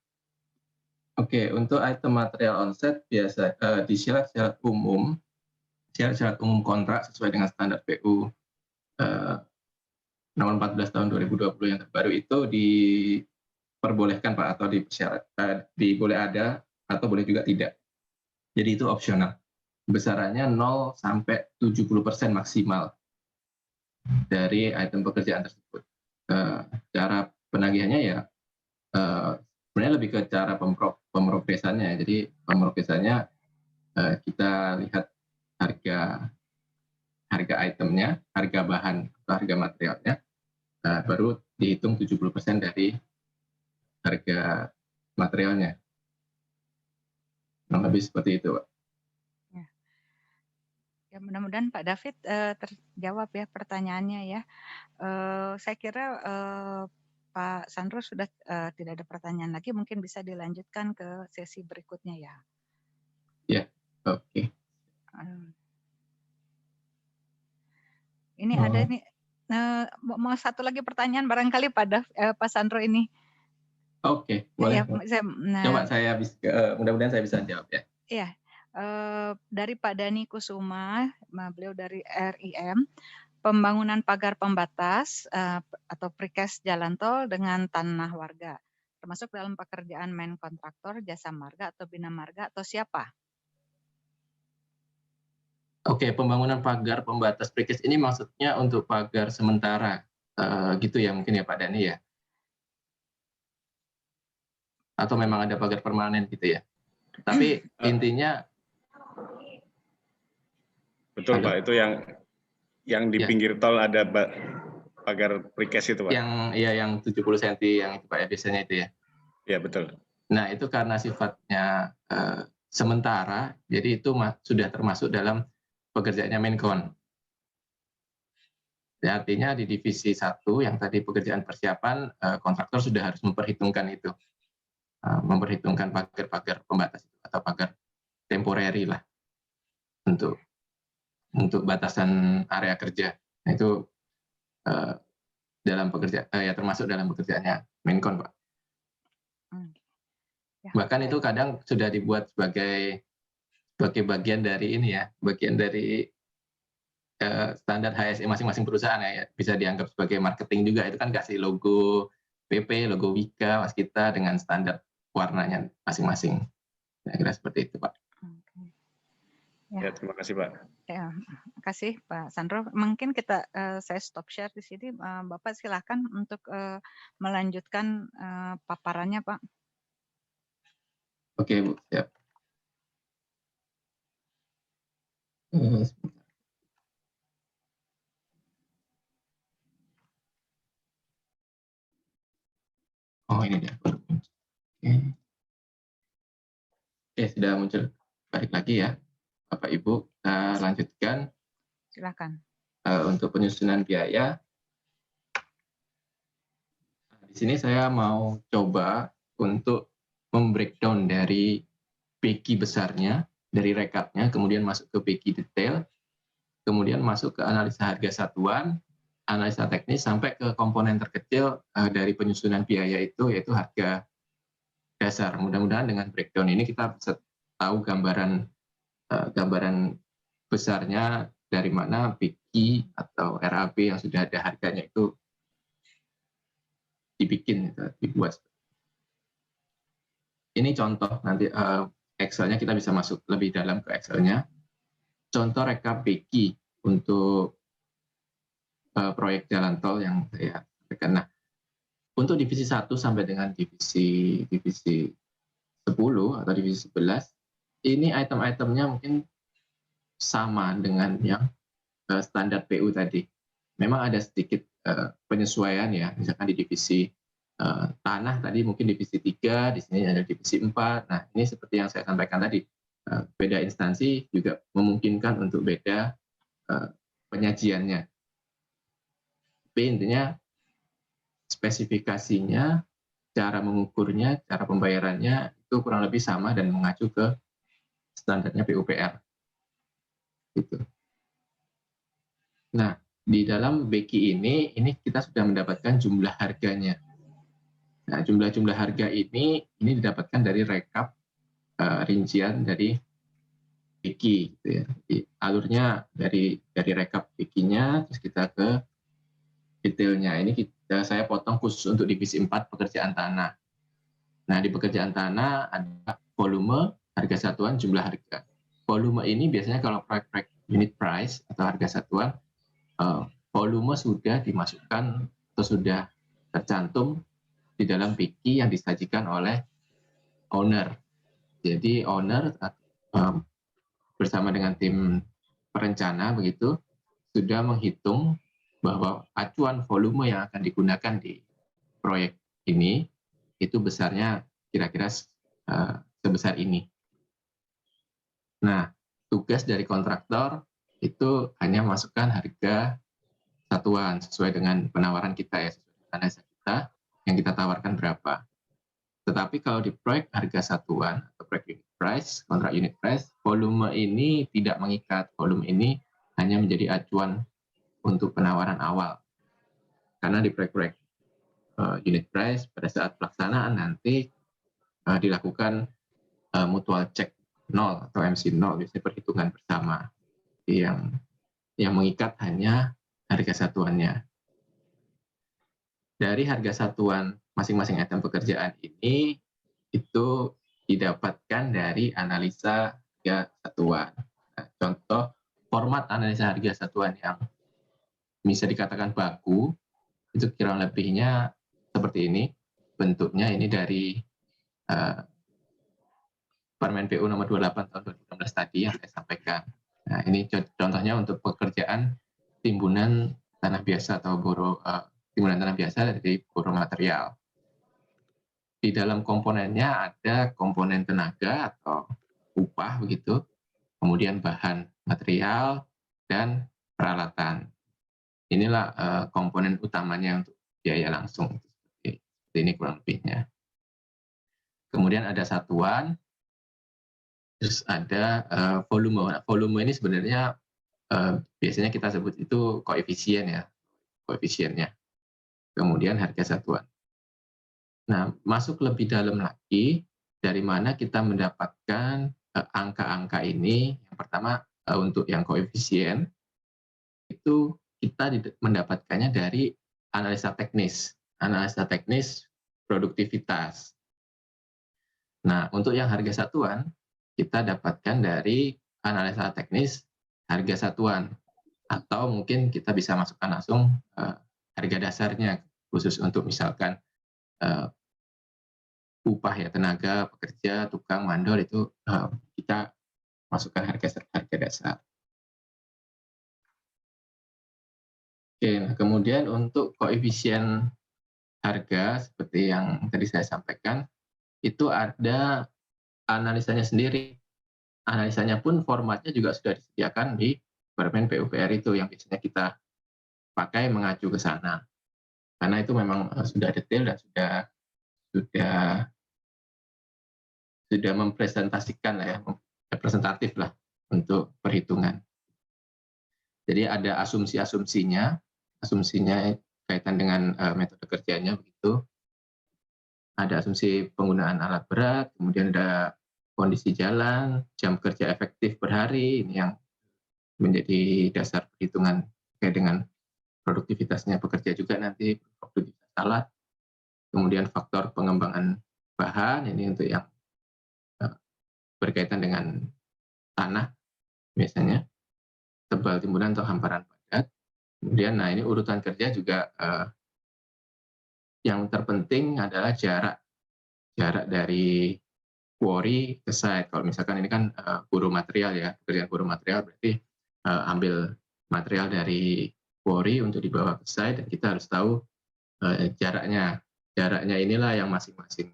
B: Oke, untuk item material onset biasa di syarat-syarat umum kontrak sesuai dengan standar PU nomor 14 tahun 2020 yang terbaru itu diperbolehkan Pak atau boleh ada atau boleh juga tidak. Jadi itu opsional. Besarannya 0 sampai 70% maksimal dari item pekerjaan tersebut. Cara penagihannya ya sebenarnya lebih ke cara pemrograsannya. Jadi pemrograsannya kita lihat harga itemnya, harga bahan atau harga materialnya, baru dihitung 70% dari harga materialnya. Kurang lebih seperti itu, Pak.
A: Ya, mudah-mudahan Pak David terjawab ya pertanyaannya ya. Saya kira Pak Sandro sudah tidak ada pertanyaan lagi, mungkin bisa dilanjutkan ke sesi berikutnya ya.
B: Ya, oke.
A: Ini ada ini mau satu lagi pertanyaan barangkali Pak Sandro ini.
B: Oke,
A: Ya,
B: boleh. Coba
A: nah,
B: mudah-mudahan saya bisa jawab ya.
A: iya, dari Pak Dani Kusuma, beliau dari RIM, pembangunan pagar pembatas atau precast jalan tol dengan tanah warga, termasuk dalam pekerjaan main kontraktor, jasa marga atau bina marga atau siapa?
B: Oke, pembangunan pagar pembatas precast ini maksudnya untuk pagar sementara, gitu ya mungkin ya Pak Dani ya? Atau memang ada pagar permanen gitu ya? Tapi intinya
D: Betul
B: halo?
D: Pak, itu yang di
B: Ya,
D: pinggir tol ada pagar precast itu Pak.
B: yang 70 cm yang itu Pak ya biasanya itu ya.
D: Ya betul.
B: Nah, itu karena sifatnya sementara, jadi itu sudah termasuk dalam pekerjaannya Menkon. Ya, artinya di divisi 1 yang tadi pekerjaan persiapan, kontraktor sudah harus memperhitungkan itu. Memperhitungkan pagar-pagar pembatas atau pagar temporary lah untuk batasan area kerja. Nah, itu dalam ya termasuk dalam pekerjaannya Menkon, Pak.
A: Ya,
B: Bahkan itu kadang sudah dibuat sebagai bagian dari ini ya, bagian dari standar HSE masing-masing perusahaan ya, bisa dianggap sebagai marketing juga. Itu kan kasih logo PP, logo Wika, Waskita dengan standar warnanya masing-masing. Kira-kira seperti itu, Pak.
D: Ya, terima kasih Pak.
A: Ya, kasih Pak Sandro. Mungkin saya stop share di sini. Bapak silakan untuk melanjutkan paparannya, Pak.
B: Oke, Bu. Siap. Oh, ini dia. Oke, sudah muncul. Balik lagi ya, Bapak Ibu. Kita lanjutkan.
A: Silakan.
B: Untuk penyusunan biaya. Di sini saya mau coba untuk membreakdown dari PK besarnya, dari rekapnya, kemudian masuk ke PK detail, kemudian masuk ke analisa harga satuan, analisa teknis, sampai ke komponen terkecil dari penyusunan biaya itu, yaitu harga dasar. Mudah-mudahan dengan breakdown ini kita bisa tahu gambaran besarnya dari mana PK atau RAB yang sudah ada harganya itu dibuat. Ini contoh, nanti Excel-nya kita bisa masuk lebih dalam ke Excel-nya. Contoh rekap PK untuk proyek jalan tol yang saya sampaikan. Nah, untuk divisi 1 sampai dengan divisi 10 atau divisi 11, ini item-itemnya mungkin sama dengan yang standar PU tadi. Memang ada sedikit penyesuaian ya, misalkan di divisi tanah tadi mungkin divisi 3, di sini ada divisi 4. Nah, ini seperti yang saya sampaikan tadi, beda instansi juga memungkinkan untuk beda penyajiannya. Tapi intinya spesifikasinya, cara mengukurnya, cara pembayarannya itu kurang lebih sama dan mengacu ke standarnya PUPR. Gitu. Nah, di dalam BQ ini kita sudah mendapatkan jumlah harganya. Nah, jumlah harga ini didapatkan dari rekap rincian dari BQ, gitu ya. Jadi, alurnya dari rekap BQ-nya, terus kita ke detailnya. Ini saya potong khusus untuk divisi 4 pekerjaan tanah. Nah, di pekerjaan tanah ada volume, harga satuan, jumlah harga. Volume ini biasanya kalau proyek unit price atau harga satuan, volume sudah dimasukkan atau sudah tercantum di dalam PK yang disajikan oleh owner. Jadi owner bersama dengan tim perencana begitu sudah menghitung bahwa acuan volume yang akan digunakan di proyek ini itu besarnya kira-kira sebesar ini. Nah, tugas dari kontraktor itu hanya masukkan harga satuan sesuai dengan penawaran kita ya, sesuai dengan analisa kita yang kita tawarkan berapa. Tetapi kalau di proyek harga satuan atau proyek unit price, kontrak unit price, volume ini tidak mengikat. Volume ini hanya menjadi acuan untuk penawaran awal. Karena di proyek-proyek unit price, pada saat pelaksanaan nanti dilakukan mutual check 0 atau MC0, biasanya perhitungan bersama yang mengikat hanya harga satuannya. Dari harga satuan masing-masing item pekerjaan ini itu didapatkan dari analisa harga satuan. Nah, contoh format analisa harga satuan yang bisa dikatakan baku itu kurang lebihnya seperti ini. Bentuknya ini dari Permen PU nomor 28 tahun 2016 tadi yang saya sampaikan. Nah, ini contohnya untuk pekerjaan timbunan tanah biasa atau timbunan tanah biasa dari boro material. Di dalam komponennya ada komponen tenaga atau upah begitu, kemudian bahan material dan peralatan. Inilah komponen utamanya untuk biaya langsung. Seperti ini kurang lebihnya. Kemudian ada satuan, terus ada volume. Nah, volume ini sebenarnya biasanya kita sebut itu koefisien ya, koefisiennya. Kemudian harga satuan. Nah, masuk lebih dalam lagi, dari mana kita mendapatkan angka-angka ini. Yang pertama, untuk yang koefisien, itu kita mendapatkannya dari analisa teknis produktivitas. Nah, untuk yang harga satuan, kita dapatkan dari analisa teknis harga satuan. Atau mungkin kita bisa masukkan langsung harga dasarnya, khusus untuk misalkan upah ya, tenaga, pekerja, tukang, mandor, itu kita masukkan harga dasar. Oke, nah kemudian untuk koefisien harga seperti yang tadi saya sampaikan, itu ada analisanya sendiri. Analisanya pun formatnya juga sudah disediakan di Permen PUPR itu yang biasanya kita pakai mengacu ke sana. Karena itu memang sudah detail dan sudah mempresentasikan lah ya, representatif lah untuk perhitungan. Jadi ada asumsinya kaitan dengan metode kerjanya begitu. Ada asumsi penggunaan alat berat, kemudian ada kondisi jalan, jam kerja efektif per hari, ini yang menjadi dasar perhitungan terkait dengan produktivitasnya pekerja juga nanti, produktivitas alat. Kemudian faktor pengembangan bahan, ini untuk yang berkaitan dengan tanah biasanya, tebal timbunan atau hamparan padat. Kemudian, nah ini urutan kerja juga yang terpenting adalah jarak dari quarry ke site. Kalau misalkan ini kan buru material ya, pekerjaan buru material berarti ambil material dari quarry untuk dibawa ke site, dan kita harus tahu jaraknya. Jaraknya inilah yang masing-masing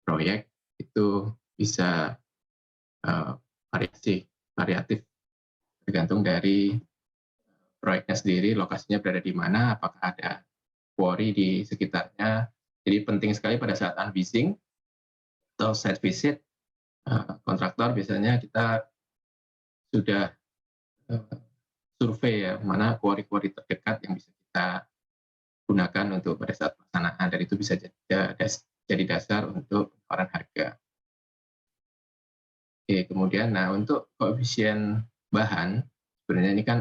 B: proyek itu bisa variatif tergantung dari proyeknya sendiri, lokasinya berada di mana, apakah ada quarry di sekitarnya. Jadi penting sekali pada saat unleasing atau site visit, kontraktor biasanya kita sudah survei ya, mana quarry-quarry terdekat yang bisa kita gunakan untuk pada saat pelaksanaan, dan itu bisa jadi dasar untuk penawaran harga. Oke, kemudian nah untuk koefisien bahan, sebenarnya ini kan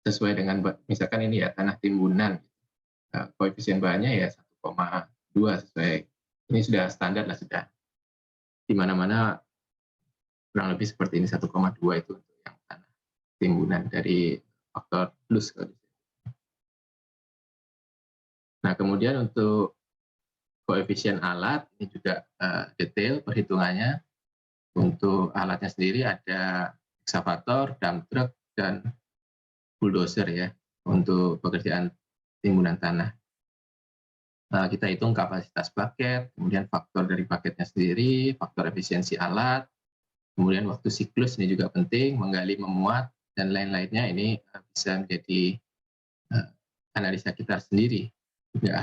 B: sesuai dengan misalkan ini ya tanah timbunan, koefisien bahannya ya 1,2 sesuai, ini sudah standar lah, sudah di mana-mana kurang lebih seperti ini, 1,2 itu untuk yang tanah timbunan dari faktor plus. Nah kemudian untuk koefisien alat ini juga detail perhitungannya. Untuk alatnya sendiri ada ekskavator, dump truck, dan bulldozer ya untuk pekerjaan timbunan tanah. Kita hitung kapasitas paket, kemudian faktor dari paketnya sendiri, faktor efisiensi alat, kemudian waktu siklus ini juga penting, menggali, memuat, dan lain-lainnya. Ini bisa menjadi analisa kita sendiri. Tidak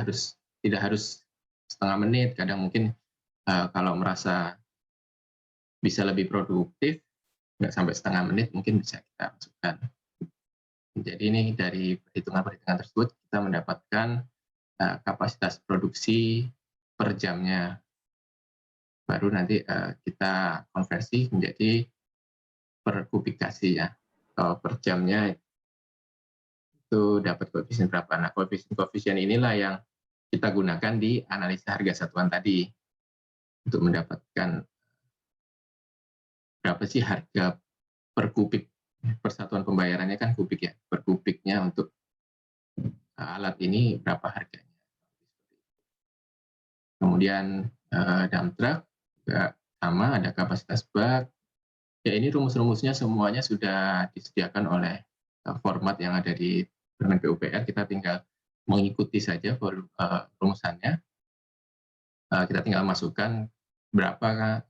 B: harus setengah menit, kadang mungkin kalau merasa bisa lebih produktif, nggak sampai setengah menit, mungkin bisa kita masukkan. Jadi ini dari perhitungan-perhitungan tersebut kita mendapatkan kapasitas produksi per jamnya. Baru nanti kita konversi menjadi per kubikasi ya. Kalau per jamnya itu dapat koefisien berapa. Nah, koefisien inilah yang kita gunakan di analisa harga satuan tadi untuk mendapatkan berapa sih harga per kubik. Persatuan pembayarannya kan kubik ya, per kubiknya untuk alat ini berapa harganya. Kemudian dump truck juga sama, ada kapasitas bak. Ya, ini rumus-rumusnya semuanya sudah disediakan oleh format yang ada di Permen PUPR. Kita tinggal mengikuti saja rumusannya. Kita tinggal masukkan berapa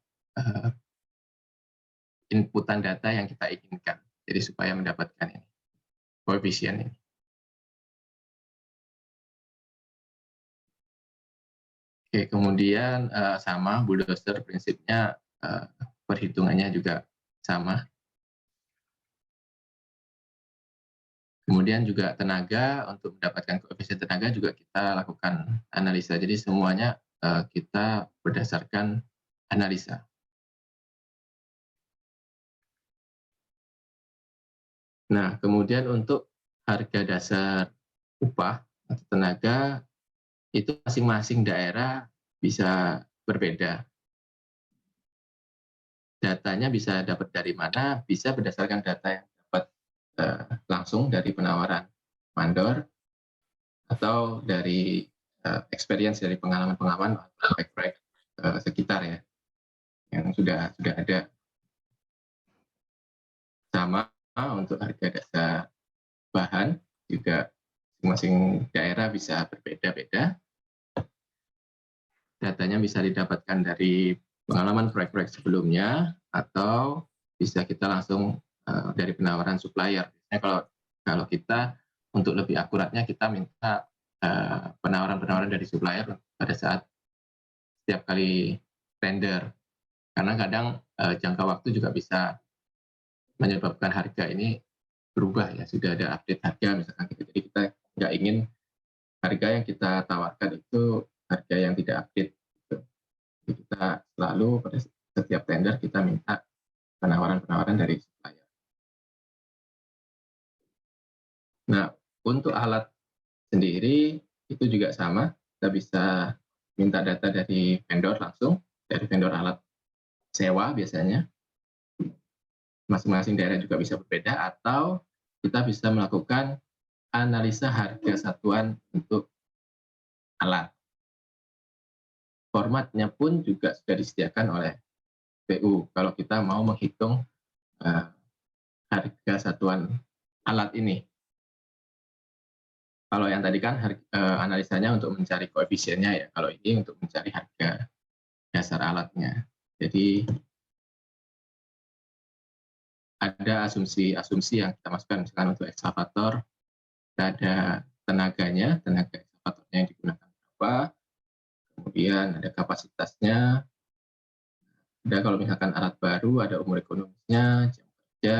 B: inputan data yang kita inginkan. Jadi supaya mendapatkan ini, koefisien ini. Oke, kemudian sama bulldozer prinsipnya perhitungannya juga sama. Kemudian juga tenaga, untuk mendapatkan koefisien tenaga juga kita lakukan analisa. Jadi semuanya kita berdasarkan analisa. Nah, kemudian untuk harga dasar upah atau tenaga, itu masing-masing daerah bisa berbeda. Datanya bisa dapat dari mana? Bisa berdasarkan data yang dapat langsung dari penawaran mandor atau dari experience dari pengalaman-pengalaman atau proyek sekitar ya, yang sudah ada. Sama untuk harga dasar bahan juga masing-masing daerah bisa berbeda-beda. Datanya bisa didapatkan dari pengalaman proyek-proyek sebelumnya atau bisa kita langsung dari penawaran supplier. Biasanya kalau kita untuk lebih akuratnya kita minta penawaran-penawaran dari supplier pada saat setiap kali tender. Karena kadang jangka waktu juga bisa menyebabkan harga ini berubah ya, sudah ada update harga misalkan gitu. Jadi kita nggak ingin harga yang kita tawarkan itu harga yang tidak update. Jadi kita selalu pada setiap tender kita minta penawaran-penawaran dari supplier. Nah, untuk alat sendiri itu juga sama, kita bisa minta data dari vendor langsung, dari vendor alat sewa biasanya. Masing-masing daerah juga bisa berbeda, atau kita bisa melakukan analisa harga satuan untuk alat. Formatnya pun juga sudah disediakan oleh PU kalau kita mau menghitung harga satuan alat ini. Kalau yang tadi kan analisanya untuk mencari koefisiennya ya, kalau ini untuk mencari harga dasar alatnya. Jadi ada asumsi-asumsi yang kita masukkan, misalkan untuk ekskavator, ada tenaganya, tenaga ekskavatornya yang digunakan berapa, kemudian ada kapasitasnya, ada kalau misalkan alat baru, ada umur ekonomisnya, jam kerja,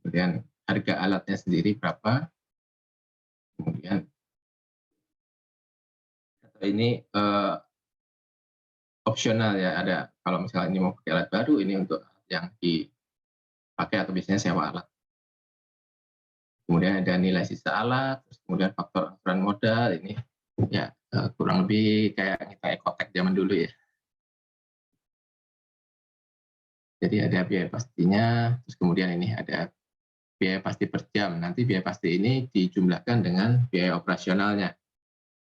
B: kemudian harga alatnya sendiri berapa, kemudian ini opsional ya, ada kalau misalnya ini mau pakai alat baru, ini untuk yang dipakai atau biasanya sewa alat. Kemudian ada nilai sisa alat, terus kemudian faktor angsuran modal, ini ya kurang lebih kayak kita ekotek zaman dulu ya. Jadi ada biaya pastinya, terus kemudian ini ada biaya pasti per jam. Nanti biaya pasti ini dijumlahkan dengan biaya operasionalnya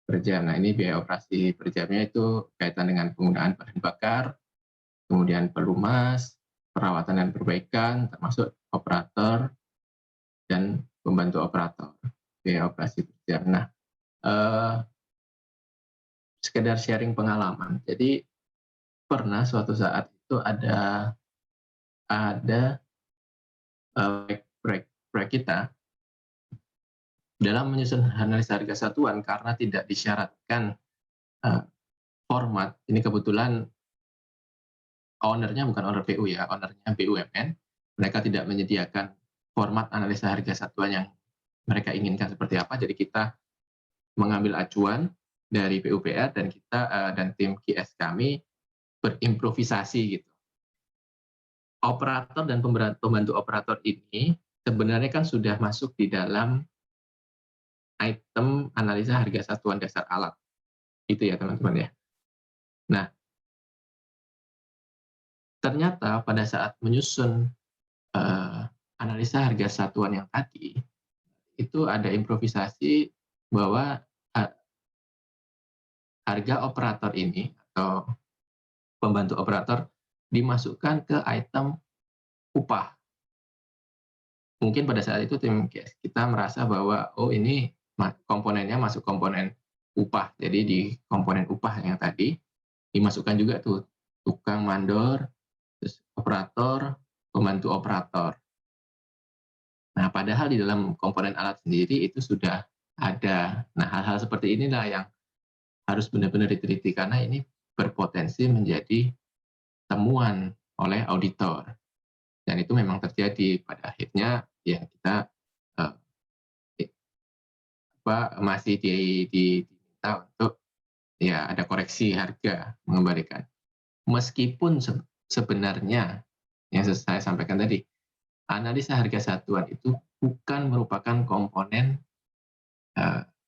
B: per jam. Nah, ini biaya operasi per jamnya itu kaitan dengan penggunaan bahan bakar, kemudian pelumas, perawatan dan perbaikan, termasuk operator dan pembantu operator, biaya operasi per jam. Nah, sekedar sharing pengalaman. Jadi pernah suatu saat itu ada proyek kita dalam menyusun analisa harga satuan karena tidak disyaratkan format. Ini kebetulan ownernya bukan owner PU ya, ownernya BUMN. Mereka tidak menyediakan format analisa harga satuan yang mereka inginkan seperti apa. Jadi kita mengambil acuan dari PUPR dan kita dan tim QS kami berimprovisasi gitu. Operator dan pembantu operator ini sebenarnya kan sudah masuk di dalam item analisa harga satuan dasar alat. Itu ya teman-teman ya. Nah, ternyata pada saat menyusun analisa harga satuan yang tadi, itu ada improvisasi bahwa harga operator ini atau pembantu operator dimasukkan ke item upah. Mungkin pada saat itu tim kita merasa bahwa oh ini komponennya masuk komponen upah. Jadi di komponen upah yang tadi dimasukkan juga tuh tukang mandor, terus operator, pembantu operator. Nah, padahal di dalam komponen alat sendiri itu sudah ada. Nah, hal-hal seperti inilah yang harus benar-benar diteliti karena ini berpotensi menjadi temuan oleh auditor. Dan itu memang terjadi. Pada akhirnya ya kita masih diminta untuk ya ada koreksi harga mengembalikan. Meskipun sebenarnya yang saya sampaikan tadi, analisa harga satuan itu bukan merupakan komponen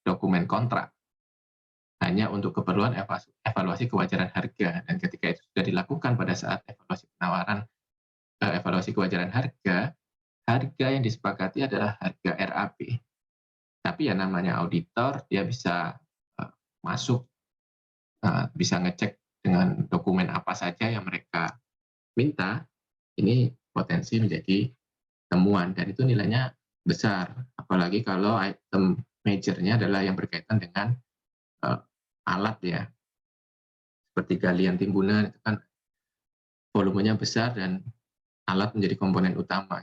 B: dokumen kontrak, hanya untuk keperluan evaluasi kewajaran harga. Dan ketika itu sudah dilakukan pada saat evaluasi penawaran, evaluasi kewajaran harga yang disepakati adalah harga RAP. Tapi ya namanya auditor, dia bisa masuk, bisa ngecek dengan dokumen apa saja yang mereka minta, ini potensi menjadi temuan, dan itu nilainya besar. Apalagi kalau item majornya adalah yang berkaitan dengan alat ya, seperti galian timbunan, itu kan volumenya besar dan alat menjadi komponen utama.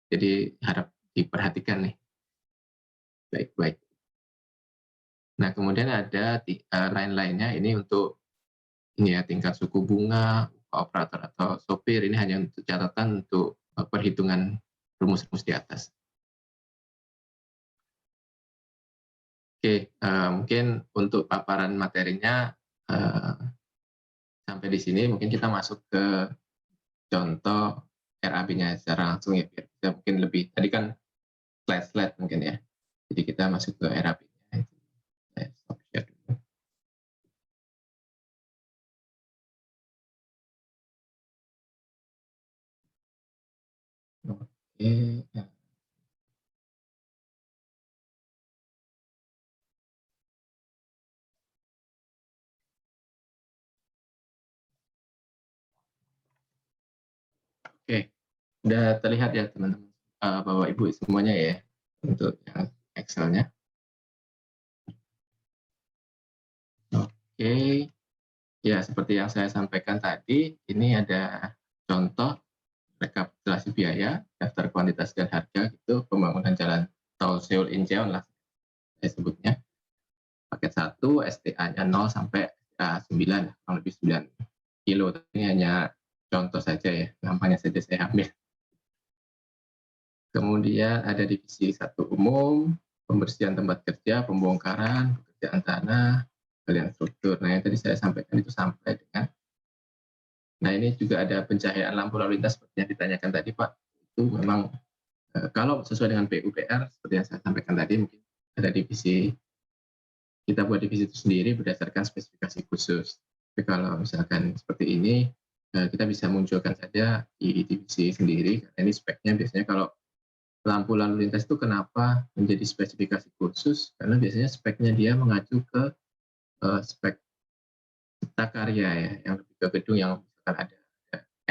B: Jadi harap diperhatikan nih. Baik. Nah, kemudian ada lain-lainnya ini untuk ini ya tingkat suku bunga, operator atau sopir, ini hanya untuk catatan untuk perhitungan rumus-rumus di atas. Oke, mungkin untuk paparan materinya sampai di sini. Mungkin kita masuk ke contoh RAB-nya secara langsung ya, biar kita mungkin lebih, tadi kan slide-slide mungkin ya. Jadi kita masuk ke RAB-nya. Saya stop share dulu. Oke. Oke, udah terlihat ya teman-teman, Bapak Ibu semuanya ya, untuk yang Excel-nya. Oke, ya seperti yang saya sampaikan tadi, ini ada contoh rekapitulasi biaya, daftar kuantitas dan harga, itu pembangunan jalan tol Seoul-Incheon lah saya sebutnya. Paket 1, STA-nya 0 sampai 9, kurang lebih 9 kilo. Ini hanya contoh saja ya, gampangnya saja saya ambil. Kemudian ada divisi 1 umum, pembersihan tempat kerja, pembongkaran, pekerjaan tanah, galian struktur. Nah, yang tadi saya sampaikan itu sampai dengan, nah ini juga ada pencahayaan lampu lalu lintas seperti yang ditanyakan tadi Pak. Itu memang kalau sesuai dengan PUPR, seperti yang saya sampaikan tadi, mungkin ada divisi, kita buat divisi itu sendiri berdasarkan spesifikasi khusus. Tapi kalau misalkan seperti ini, kita bisa munculkan saja di divisi sendiri, karena ini speknya biasanya kalau lampu lalu lintas itu kenapa menjadi spesifikasi khusus, karena biasanya speknya dia mengacu ke spek cipta karya ya, yang lebih ke gedung yang misalkan ada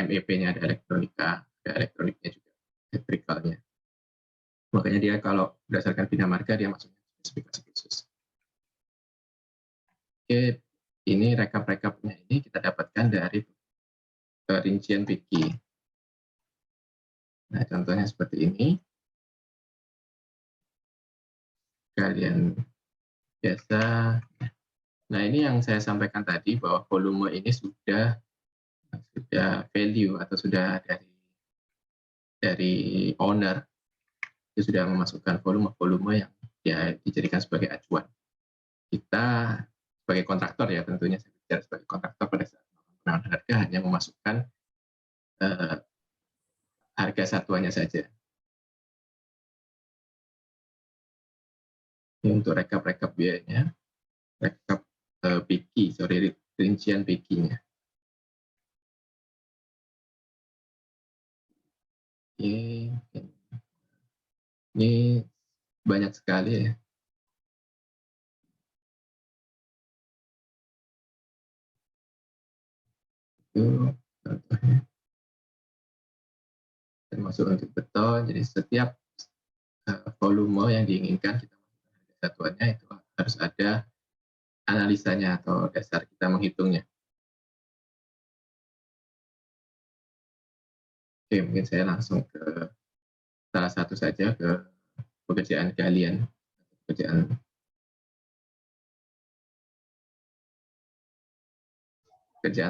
B: MEP-nya, ada elektronika, ada elektroniknya juga, elektrikalnya. Makanya dia kalau berdasarkan bina marga dia masuknya spesifikasi khusus. Oke, ini rekap-rekapnya ini kita dapatkan dari rincian Wiki. Nah, contohnya seperti ini. Kalian biasa. Nah, ini yang saya sampaikan tadi bahwa volume ini sudah value atau sudah dari owner, itu sudah memasukkan volume yang ya dijadikan sebagai acuan. kita sebagai kontraktor ya tentunya saya bicara sebagai kontraktor pada saat penawaran harga hanya memasukkan harga satuannya saja. Ini untuk rekap biayanya, rekap PIKI, rincian PIKI-nya. Oke, ini banyak sekali ya. Itu contohnya. Termasuk untuk beton, jadi setiap volume yang diinginkan kita masukkan harga satuannya itu harus ada analisanya atau dasar kita menghitungnya. Oke, mungkin saya langsung ke salah satu saja, ke pekerjaan galian, pekerjaan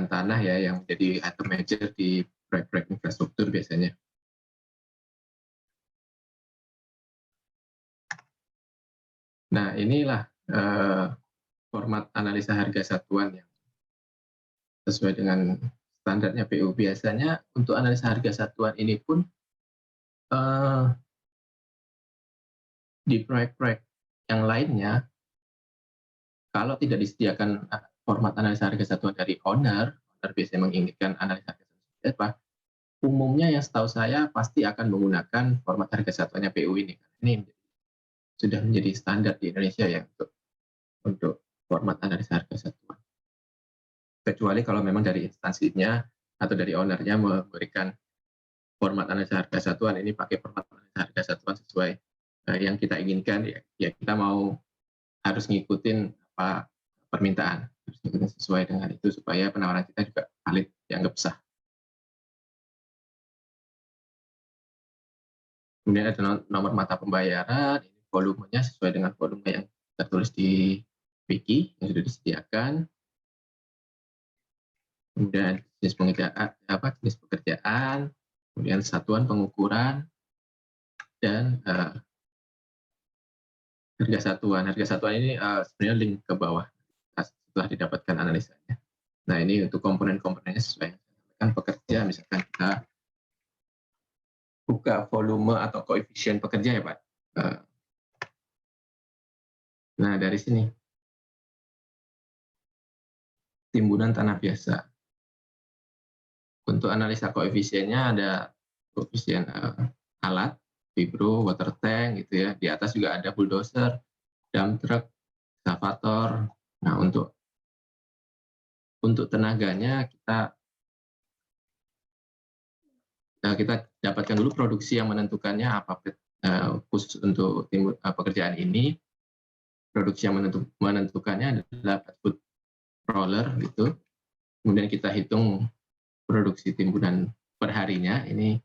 B: tanah ya yang menjadi item major di proyek-proyek infrastruktur biasanya. Nah, inilah format analisa harga satuan yang sesuai dengan standarnya PU. Biasanya untuk analisa harga satuan ini pun di proyek-proyek yang lainnya, kalau tidak disediakan format analisa harga satuan dari owner biasanya menginginkan analisa harga satuan, umumnya yang setahu saya pasti akan menggunakan format harga satuannya PU ini. Ini sudah menjadi standar di Indonesia ya untuk format analisa harga satuan. Kecuali kalau memang dari instansinya atau dari ownernya memberikan format analisa harga satuan, ini pakai format analisa harga satuan sesuai yang kita inginkan, ya kita mau harus ngikutin apa permintaan, harus ngikutin sesuai dengan itu supaya penawaran kita juga valid, dianggap sah. Kemudian ada nomor mata pembayaran, ini volumenya sesuai dengan volume yang tertulis di PIKI yang sudah disediakan. Kemudian jenis pekerjaan, kemudian satuan pengukuran, dan harga satuan. Harga satuan ini sebenarnya link ke bawah setelah didapatkan analisanya. Nah, ini untuk komponen-komponennya sesuai dengan pekerja, misalkan kita buka volume atau koefisien pekerja ya Pak. Nah, dari sini timbunan tanah biasa. Untuk analisa koefisiennya ada koefisien alat, vibro, water tank gitu ya. Di atas juga ada bulldozer, dump truck, excavator. Nah, untuk tenaganya kita dapatkan dulu produksi yang menentukannya apa khusus untuk pekerjaan ini. Produksi yang menentukannya adalah foot roller gitu. Kemudian kita hitung produksi timbunan per harinya, ini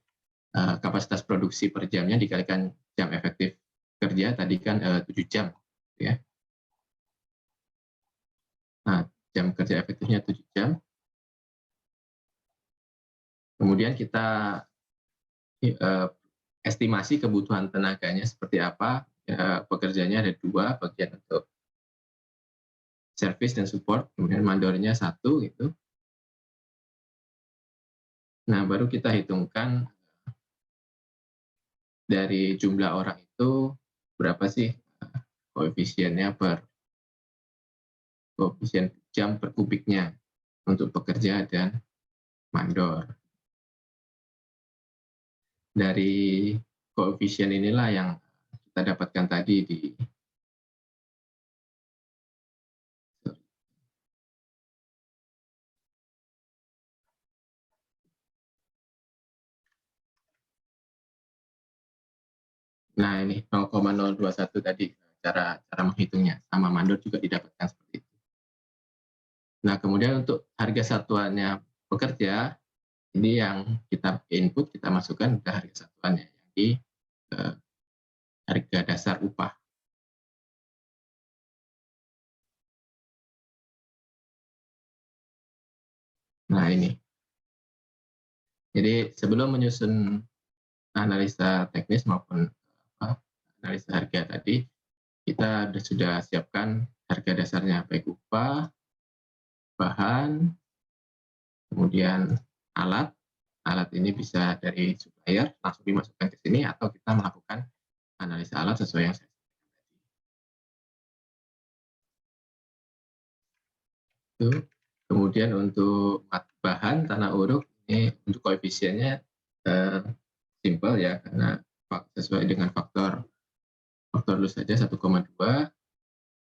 B: kapasitas produksi per jamnya dikalikan jam efektif kerja, tadi kan 7 jam. Ya. Nah, jam kerja efektifnya 7 jam. Kemudian kita estimasi kebutuhan tenaganya seperti apa. Pekerjanya ada 2, bagian untuk service dan support, kemudian mandornya 1 gitu. Nah, baru kita hitungkan dari jumlah orang itu berapa sih koefisiennya koefisien jam per kubiknya untuk pekerja dan mandor. Dari koefisien inilah yang kita dapatkan tadi di Nah, ini 0,021 tadi cara menghitungnya, sama mandor juga didapatkan seperti itu. Nah, kemudian untuk harga satuannya pekerja, ini yang kita input, kita masukkan ke harga satuannya, yang di harga dasar upah. Nah, ini. Jadi sebelum menyusun analisa teknis maupun analisa harga tadi, kita sudah siapkan harga dasarnya baik upah, bahan, kemudian alat. Alat ini bisa dari supplier langsung dimasukkan ke sini atau kita melakukan analisa alat sesuai yang saya itu. Kemudian untuk bahan tanah uruk ini untuk koefisiennya simple ya, karena sesuai dengan faktor dulu saja 1,2.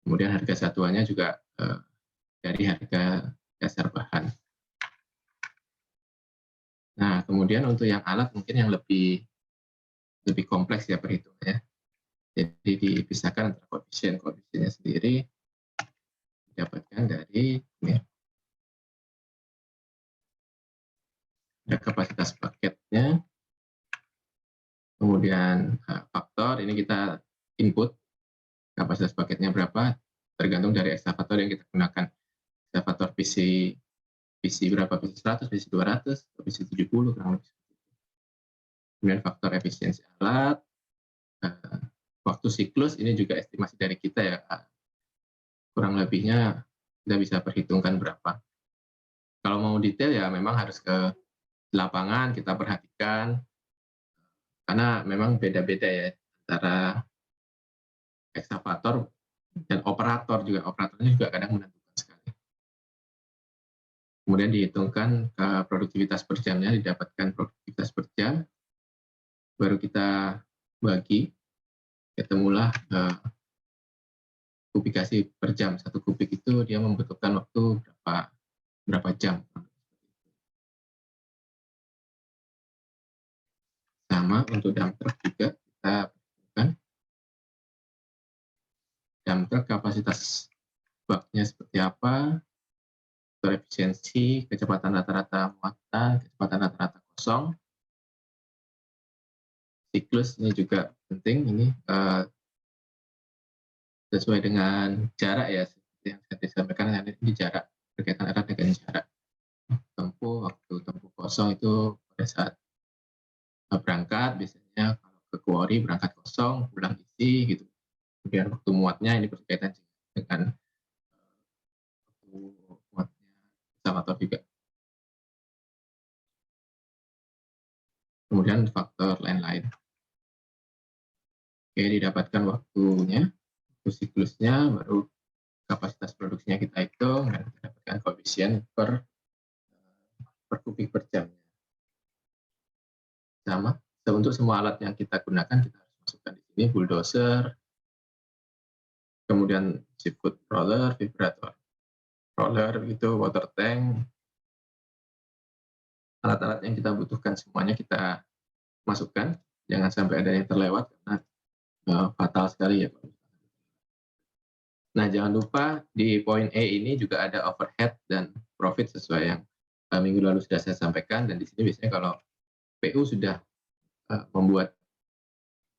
B: Kemudian harga satuannya juga dari harga dasar bahan. Nah, kemudian untuk yang alat mungkin yang lebih kompleks ya perhitungannya. Jadi dipisahkan antara koefisiennya sendiri didapatkan dari ini. Ada kapasitas paketnya, kemudian faktor ini kita input kapasitas paketnya berapa tergantung dari ekskavator yang kita gunakan. Ekskavator PC berapa, PC 100, PC 200, PC 70 kurang lebih. Kemudian faktor efisiensi alat, waktu siklus ini juga estimasi dari kita ya, kurang lebihnya kita bisa perhitungkan berapa. Kalau mau detail ya memang harus ke lapangan, kita perhatikan, karena memang beda-beda ya antara ekskavator dan operator juga. Operatornya juga kadang menentukan sekali. Kemudian dihitungkan produktivitas per jamnya, didapatkan produktivitas per jam, baru kita bagi, ketemulah kubikasi per jam. Satu kubik itu dia membutuhkan waktu berapa jam. Sama untuk dump truck juga kita perhitungkan. Dump truck kapasitas baknya seperti apa, efisiensi, kecepatan rata-rata muatan, kecepatan rata-rata kosong. Siklus ini juga penting, ini sesuai dengan jarak ya, seperti yang saya disampaikan, ini jarak, berkaitan erat dengan jarak. Waktu tempuh kosong itu pada saat berangkat, biasanya kalau ke quarry berangkat kosong, pulang isi gitu. Kemudian waktu muatnya ini berkaitan dengan muatnya ekskavator juga. Kemudian faktor lain-lain. Oke, didapatkan waktunya, waktu siklusnya, baru kapasitas produksinya kita hitung, dan kita dapatkan koefisien per kubik per jamnya. Sama, untuk semua alat yang kita gunakan, kita harus masukkan di sini, bulldozer, kemudian chipfoot roller, vibrator roller, gitu, water tank, alat-alat yang kita butuhkan semuanya kita masukkan, jangan sampai ada yang terlewat, karena fatal sekali ya. Nah, jangan lupa di poin E ini juga ada overhead dan profit sesuai yang minggu lalu sudah saya sampaikan, dan di sini biasanya kalau PU sudah membuat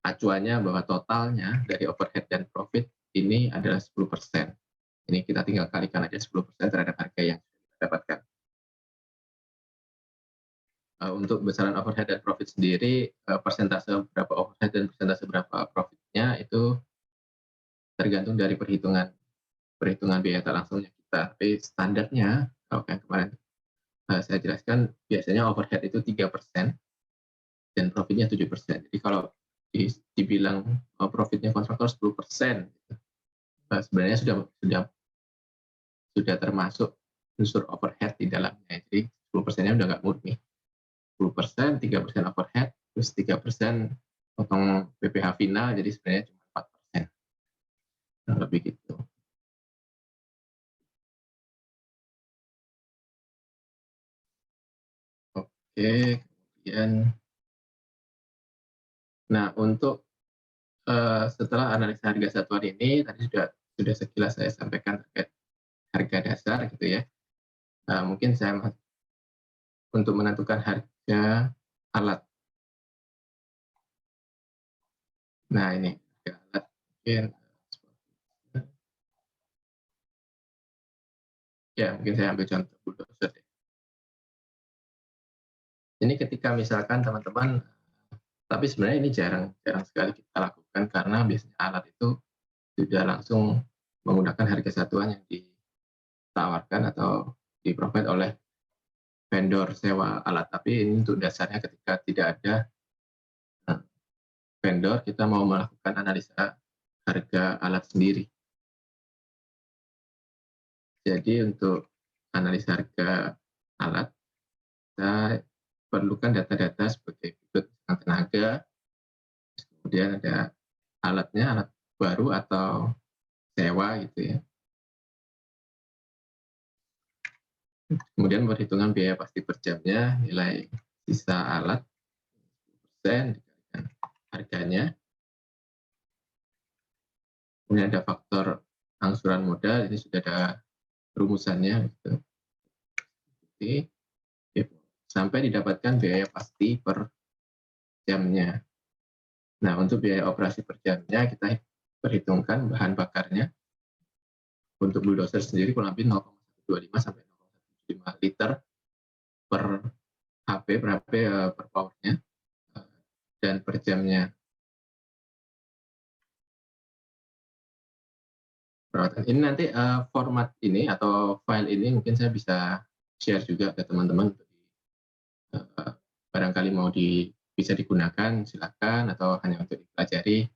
B: acuannya bahwa totalnya dari overhead dan profit ini adalah 10%. Ini kita tinggal kalikan aja 10% terhadap harga yang kita dapatkan. Untuk besaran overhead dan profit sendiri, persentase berapa overhead dan persentase berapa profitnya itu tergantung dari perhitungan biaya tak langsungnya kita. Tapi standarnya, kalau yang kemarin saya jelaskan, biasanya overhead itu 3% dan profitnya 7%. Jadi kalau dibilang profitnya kontraktor 10%, sebenarnya sudah termasuk unsur overhead di dalamnya. Jadi 10%-nya udah nggak murni. 10%, 3% overhead, terus 3% potong PPh final, jadi sebenarnya cuma 4%. Nah, lebih gitu. Oke, kemudian nah untuk setelah analisa harga satuan ini tadi sudah sekilas saya sampaikan terkait harga dasar gitu ya. Mungkin saya untuk menentukan harga alat. Nah, ini harga alat mungkin ya, mungkin saya ambil contoh bulldozer deh. Ini ketika misalkan teman-teman, tapi sebenarnya ini jarang sekali kita lakukan karena biasanya alat itu sudah langsung menggunakan harga satuan yang ditawarkan atau di-provide oleh vendor sewa alat. Tapi ini untuk dasarnya ketika tidak ada vendor, kita mau melakukan analisa harga alat sendiri. Jadi untuk analisa harga alat, kita perlukan data-data sebagai berikut: tenaga, kemudian ada alatnya, alat baru atau sewa gitu ya. Kemudian perhitungan biaya pasti per jamnya, nilai sisa alat 10% dikalikan harganya. Kemudian ada faktor angsuran modal, ini sudah ada rumusannya gitu. Oke. Sampai didapatkan biaya pasti per jamnya. Nah, untuk biaya operasi per jamnya kita perhitungkan bahan bakarnya. Untuk bulldozer sendiri kurang lebih 0,125 sampai 0,175 liter per HP per powernya dan per jamnya. Ini nanti format ini atau file ini mungkin saya bisa share juga ke teman-teman. Barangkali mau bisa digunakan, silakan, atau hanya untuk dipelajari,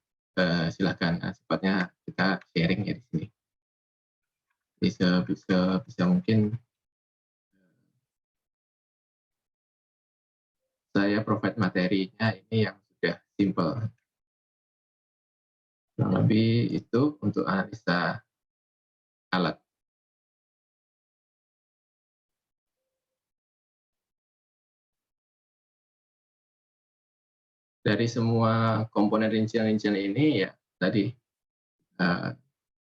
B: silakan. Nah, sifatnya kita sharing ya di sini. Bisa mungkin saya provide materinya ini yang sudah simple. Kurang lebih itu untuk analisa alat. Dari semua komponen rincian-rincian ini ya tadi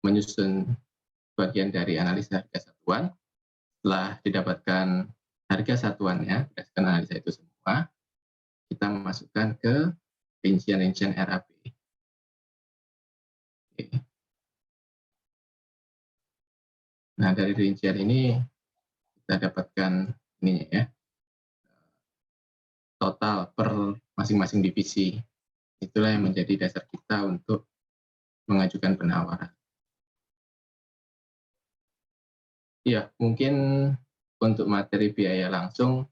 B: menyusun bagian dari analisa harga satuan. Setelah didapatkan harga satuannya berdasarkan analisa itu semua, kita memasukkan ke rincian-rincian RAP. Oke. Nah, dari rincian ini kita dapatkan ininya ya, total per masing-masing divisi. Itulah yang menjadi dasar kita untuk mengajukan penawaran. Ya, mungkin untuk materi biaya langsung,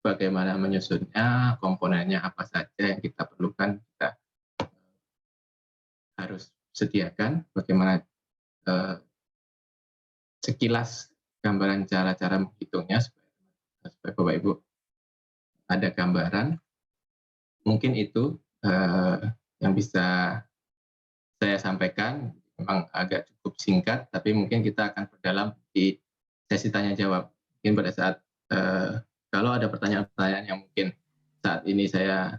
B: bagaimana menyusunnya, komponennya apa saja yang kita perlukan, kita harus sediakan, bagaimana sekilas gambaran cara-cara menghitungnya, supaya Bapak Ibu ada gambaran. Mungkin itu yang bisa saya sampaikan. Memang agak cukup singkat, tapi mungkin kita akan berdalam di sesi tanya jawab. Mungkin pada saat kalau ada pertanyaan-pertanyaan yang mungkin saat ini saya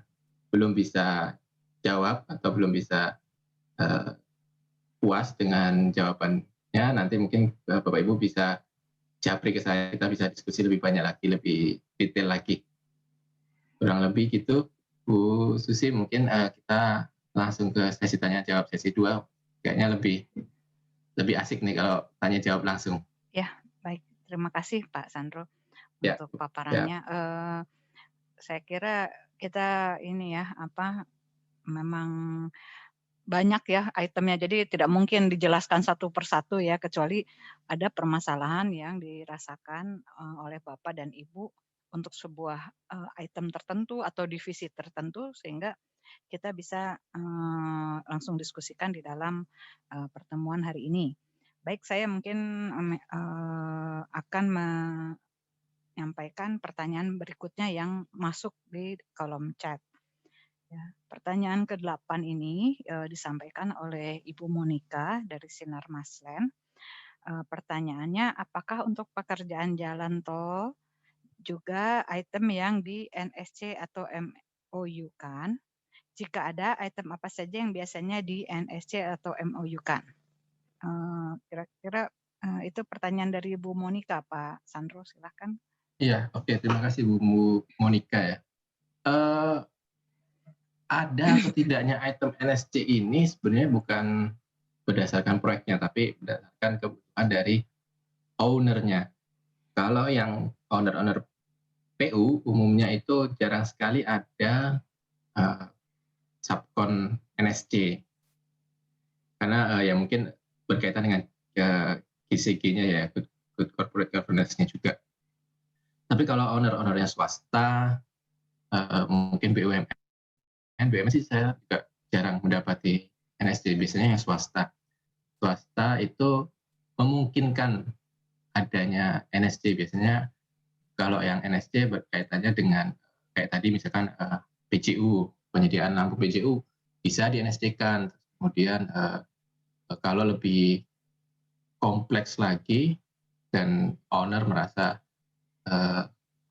B: belum bisa jawab atau belum bisa puas dengan jawabannya, nanti mungkin Bapak Ibu bisa japri ke saya, kita bisa diskusi lebih banyak lagi, lebih detail lagi. Kurang lebih gitu, Bu Susi, mungkin kita langsung ke sesi tanya jawab sesi 2. Kayaknya lebih asik nih kalau tanya jawab langsung.
A: Ya, baik. Terima kasih Pak Sandro untuk paparannya. Saya kira kita ini ya, memang banyak ya itemnya, jadi tidak mungkin dijelaskan satu persatu ya, kecuali ada permasalahan yang dirasakan oleh Bapak dan Ibu untuk sebuah item tertentu atau divisi tertentu, sehingga kita bisa langsung diskusikan di dalam pertemuan hari ini. Baik, saya mungkin akan menyampaikan pertanyaan berikutnya yang masuk di kolom chat. Ya, pertanyaan ke-8 ini disampaikan oleh Ibu Monika dari Sinar Maslen. Pertanyaannya, apakah untuk pekerjaan jalan tol juga item yang di NSC atau MOU-kan? Jika ada, item apa saja yang biasanya di NSC atau MOU-kan? Kira-kira itu pertanyaan dari Bu Monika, Pak Sandro, silakan.
B: Iya, oke, terima kasih Bu Monika ya. Ada atau tidaknya item NSC ini sebenarnya bukan berdasarkan proyeknya, tapi berdasarkan kebutuhan dari owner-nya. Kalau yang owner PU umumnya itu jarang sekali ada subkon NSC. karena ya mungkin berkaitan dengan GCG-nya ya, good corporate governance-nya juga. Tapi kalau owner-ownernya swasta, mungkin BUMN sih saya juga jarang mendapati NSD, biasanya yang swasta. Swasta itu memungkinkan adanya NSD, biasanya kalau yang NSD berkaitannya dengan kayak tadi misalkan PJU, penyediaan lampu PJU bisa di NSD-kan. Kemudian kalau lebih kompleks lagi dan owner merasa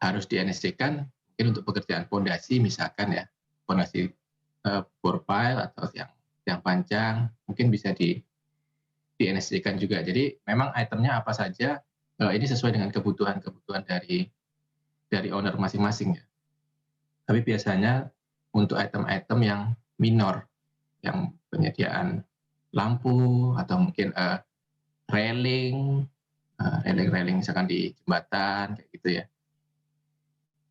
B: harus di NSD-kan, mungkin untuk pekerjaan fondasi misalkan ya, fondasi bore pile atau yang panjang, mungkin bisa di NSD-kan juga. Jadi memang itemnya apa saja, ini sesuai dengan kebutuhan dari owner masing-masing ya. Tapi biasanya untuk item-item yang minor, yang penyediaan lampu atau mungkin railing misalkan di jembatan kayak gitu ya.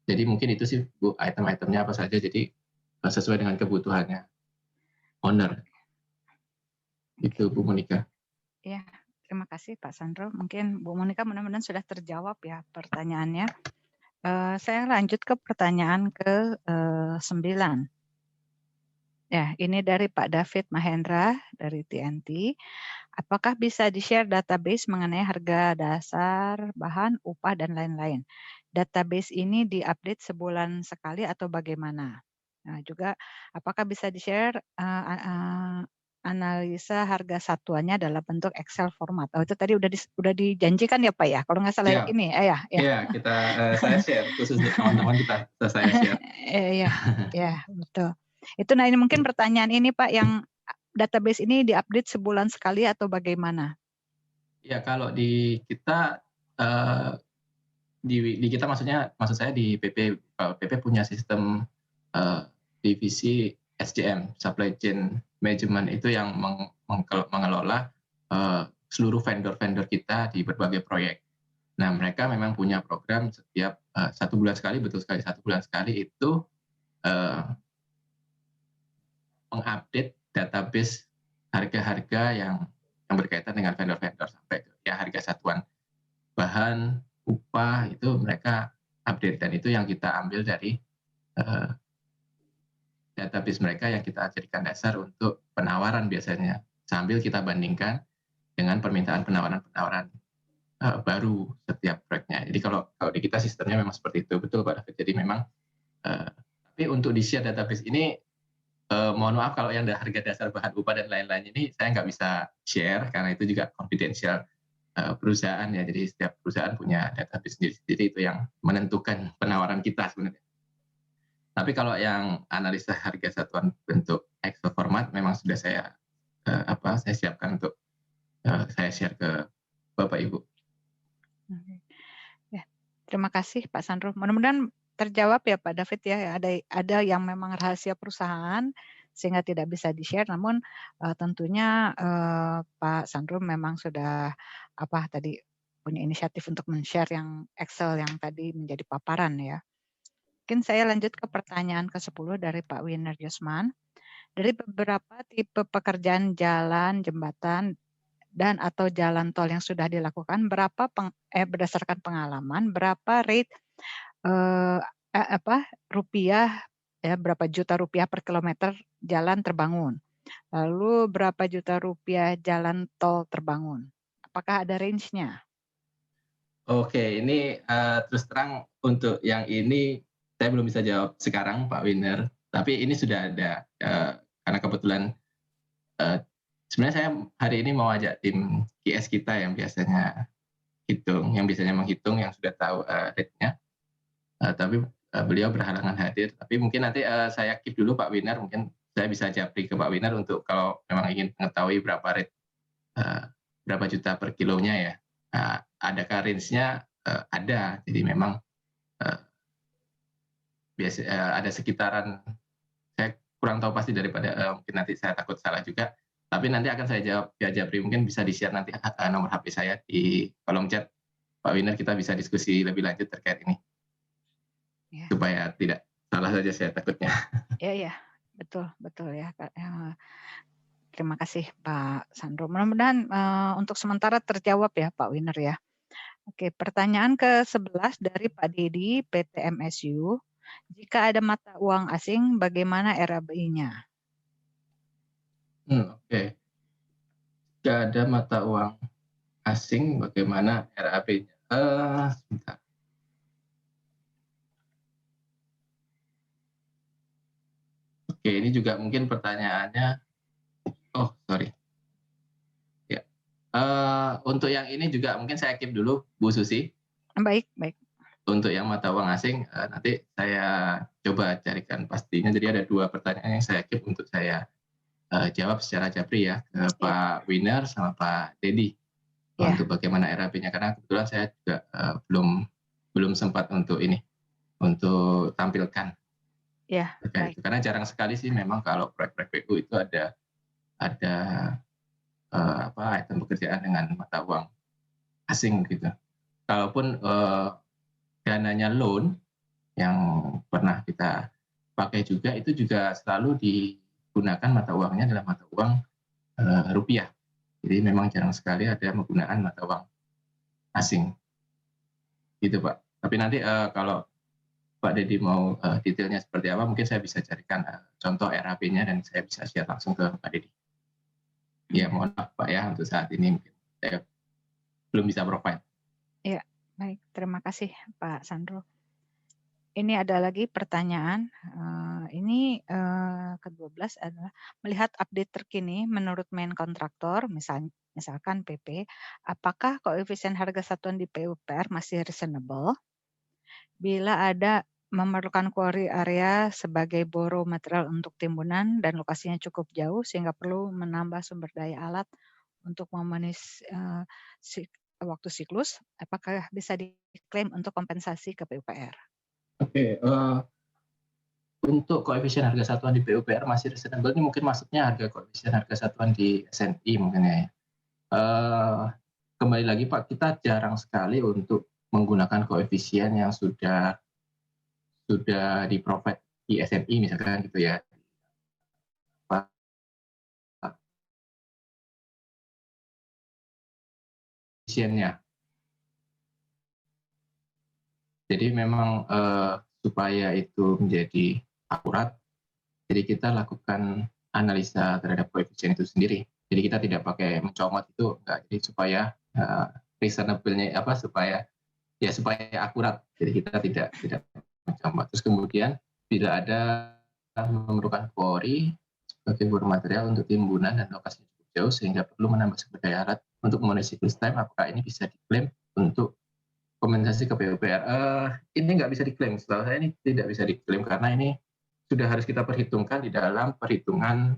B: Jadi mungkin itu sih Bu, item-itemnya apa saja, jadi sesuai dengan kebutuhannya owner. Itu Bu Monika.
A: Ya, terima kasih Pak Sandro. Mungkin Bu Monika mudah-mudahan sudah terjawab ya pertanyaannya. Saya lanjut ke pertanyaan ke-9. Ya, ini dari Pak David Mahendra dari TNT. Apakah bisa di-share database mengenai harga dasar, bahan, upah, dan lain-lain? Database ini diupdate sebulan sekali atau bagaimana? Nah, juga apakah bisa di-share analisa harga satuannya dalam bentuk Excel format? Oh, itu tadi udah dijanjikan ya Pak ya? Kalau nggak salah
B: Siap.
A: ini ya.
B: Iya, saya share khusus untuk teman-teman saya share.
A: Iya, betul. Itu ini mungkin pertanyaan ini Pak, yang database ini diupdate sebulan sekali atau bagaimana?
B: Ya, kalau di kita di kita maksud saya di PP punya sistem divisi SCM, supply chain management, itu yang mengelola seluruh vendor-vendor kita di berbagai proyek. Nah, mereka memang punya program setiap 1 bulan sekali, betul sekali 1 bulan sekali itu mengupdate database harga-harga yang berkaitan dengan vendor-vendor sampai ke ya harga satuan bahan, upah, itu mereka update, dan itu yang kita ambil dari database mereka yang kita jadikan dasar untuk penawaran biasanya, sambil kita bandingkan dengan permintaan penawaran-penawaran baru setiap proyeknya. Jadi kalau di kita sistemnya memang seperti itu, betul Pak David. Jadi memang tapi untuk di share database ini mohon maaf kalau yang harga dasar bahan upah dan lain-lain ini saya nggak bisa share karena itu juga confidential perusahaan ya. Jadi setiap perusahaan punya database sendiri-sendiri, itu yang menentukan penawaran kita sebenarnya. Tapi kalau yang analisa harga satuan bentuk Excel format memang sudah saya siapkan untuk saya share ke Bapak Ibu.
A: Ya, terima kasih Pak Sandro. Mudah-mudahan terjawab ya Pak David ya. Ada yang memang rahasia perusahaan sehingga tidak bisa di-share, namun tentunya Pak Sandro memang sudah tadi punya inisiatif untuk men-share yang Excel yang tadi menjadi paparan ya. Mungkin saya lanjut ke pertanyaan ke-10 dari Pak Winer Yusman. Dari beberapa tipe pekerjaan jalan, jembatan, dan atau jalan tol yang sudah dilakukan, berdasarkan pengalaman, berapa rate rupiah ya, berapa juta rupiah per kilometer jalan terbangun? Lalu berapa juta rupiah jalan tol terbangun? Apakah ada range-nya?
B: Oke, ini terus terang untuk yang ini saya belum bisa jawab sekarang Pak Winer, tapi ini sudah ada karena kebetulan sebenarnya saya hari ini mau ajak tim QS kita yang biasanya menghitung, yang sudah tahu rate-nya, tapi beliau berhalangan hadir. Tapi mungkin nanti saya keep dulu Pak Winer, mungkin saya bisa japri ke Pak Winer untuk kalau memang ingin mengetahui berapa rate, berapa juta per kilonya ya. Adakah range-nya? Ada, jadi memang ada sekitaran, saya kurang tahu pasti daripada mungkin nanti saya takut salah juga, tapi nanti akan saya jawab ya Japri, mungkin bisa di-share nanti nomor HP saya di kolom chat Pak Winer, kita bisa diskusi lebih lanjut terkait ini ya. Supaya tidak salah saja saya takutnya.
A: Iya, betul ya. terima kasih Pak Sandro. Mudah-mudahan untuk sementara terjawab ya Pak Winner ya. Oke, pertanyaan ke-11 dari Pak Dedi, PT MSU. Jika ada mata uang asing, bagaimana RAB-nya?
B: Oke. Jika ada mata uang asing, bagaimana RAB-nya? Sebentar. Oke, ini juga mungkin pertanyaannya. Oh, sorry. Ya. Untuk yang ini juga mungkin saya keep dulu, Bu Susi.
A: Baik, baik.
B: Untuk yang mata uang asing, nanti saya coba carikan pastinya. Jadi ada 2 pertanyaan yang saya keep untuk saya jawab secara japri ya, ke Pak Winner sama Pak Dedi.
A: Ya.
B: Untuk bagaimana RAB-nya, karena kebetulan saya juga belum sempat untuk ini, untuk tampilkan.
A: Ya,
B: Terkait itu. Karena jarang sekali sih memang kalau proyek-proyek PU itu ada item pekerjaan dengan mata uang asing gitu. Kalaupun dananya loan yang pernah kita pakai juga, itu juga selalu digunakan mata uangnya adalah mata uang rupiah. Jadi memang jarang sekali ada penggunaan mata uang asing. Gitu Pak. Tapi nanti kalau Pak Dedi mau detailnya seperti apa, mungkin saya bisa carikan contoh RAP-nya dan saya bisa share langsung ke Pak Dedi. Ya mohon maaf Pak ya, untuk saat ini mungkin saya belum bisa provide.
A: Ya, baik. Terima kasih Pak Sandro. Ini ada lagi pertanyaan. Ini ke-12 adalah melihat update terkini menurut main kontraktor, misalkan PP, apakah koefisien harga satuan di PUPR masih reasonable? Bila ada memerlukan quarry area sebagai boro material untuk timbunan dan lokasinya cukup jauh sehingga perlu menambah sumber daya alat untuk memenuhi waktu siklus, apakah bisa diklaim untuk kompensasi ke PUPR?
B: Oke, untuk koefisien harga satuan di PUPR masih reasonable, ini mungkin maksudnya koefisien harga satuan di SNI mungkin ya. Kembali lagi Pak, kita jarang sekali untuk menggunakan koefisien yang sudah di-provide di SNI misalkan gitu ya. Koefisiennya. Jadi memang supaya itu menjadi akurat, jadi kita lakukan analisa terhadap koefisien itu sendiri. Jadi kita tidak pakai mencomot itu, enggak. Jadi supaya reasonable-nya supaya akurat. Jadi kita tidak mencomot. Terus kemudian bila ada memerlukan quarry sebagai bor material untuk timbunan dan lokasi cukup jauh sehingga perlu menambah sumber daya alat untuk memenuhi cycles time, apakah ini bisa diklaim untuk kompensasi ke PUPR? Ini nggak bisa diklaim. Setahu saya ini tidak bisa diklaim karena ini sudah harus kita perhitungkan di dalam perhitungan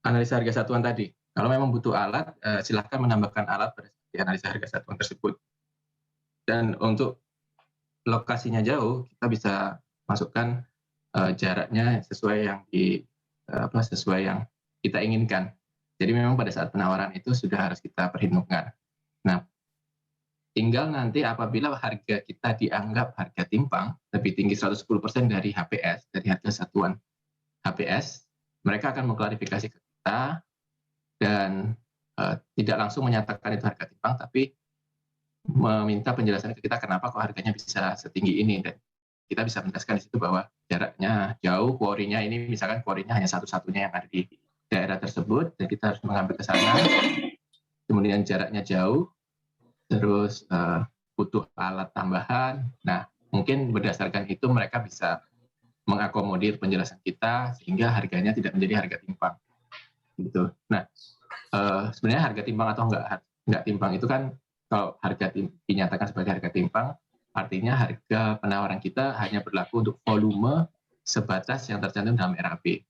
B: analisa harga satuan tadi. Kalau memang butuh alat, silahkan menambahkan alat pada analisa harga satuan tersebut. Dan untuk lokasinya jauh, kita bisa masukkan jaraknya sesuai yang kita inginkan. Jadi memang pada saat penawaran itu sudah harus kita perhitungkan. Nah, tinggal nanti apabila harga kita dianggap harga timpang lebih tinggi 110% dari HPS, dari harga satuan HPS, mereka akan mengklarifikasi ke kita dan tidak langsung menyatakan itu harga timpang, tapi meminta penjelasan ke kita kenapa kok harganya bisa setinggi ini, dan kita bisa menjelaskan di situ bahwa jaraknya jauh, quarry-nya ini misalkan quarry-nya hanya satu-satunya yang ada di daerah tersebut dan kita harus mengambil ke sana, kemudian jaraknya jauh, terus butuh alat tambahan. Nah, mungkin berdasarkan itu mereka bisa mengakomodir penjelasan kita sehingga harganya tidak menjadi harga timpang. Gitu. Nah, sebenarnya harga timpang atau enggak timpang itu kan, kalau harga dinyatakan sebagai harga timpang, artinya harga penawaran kita hanya berlaku untuk volume sebatas yang tercantum dalam RAP.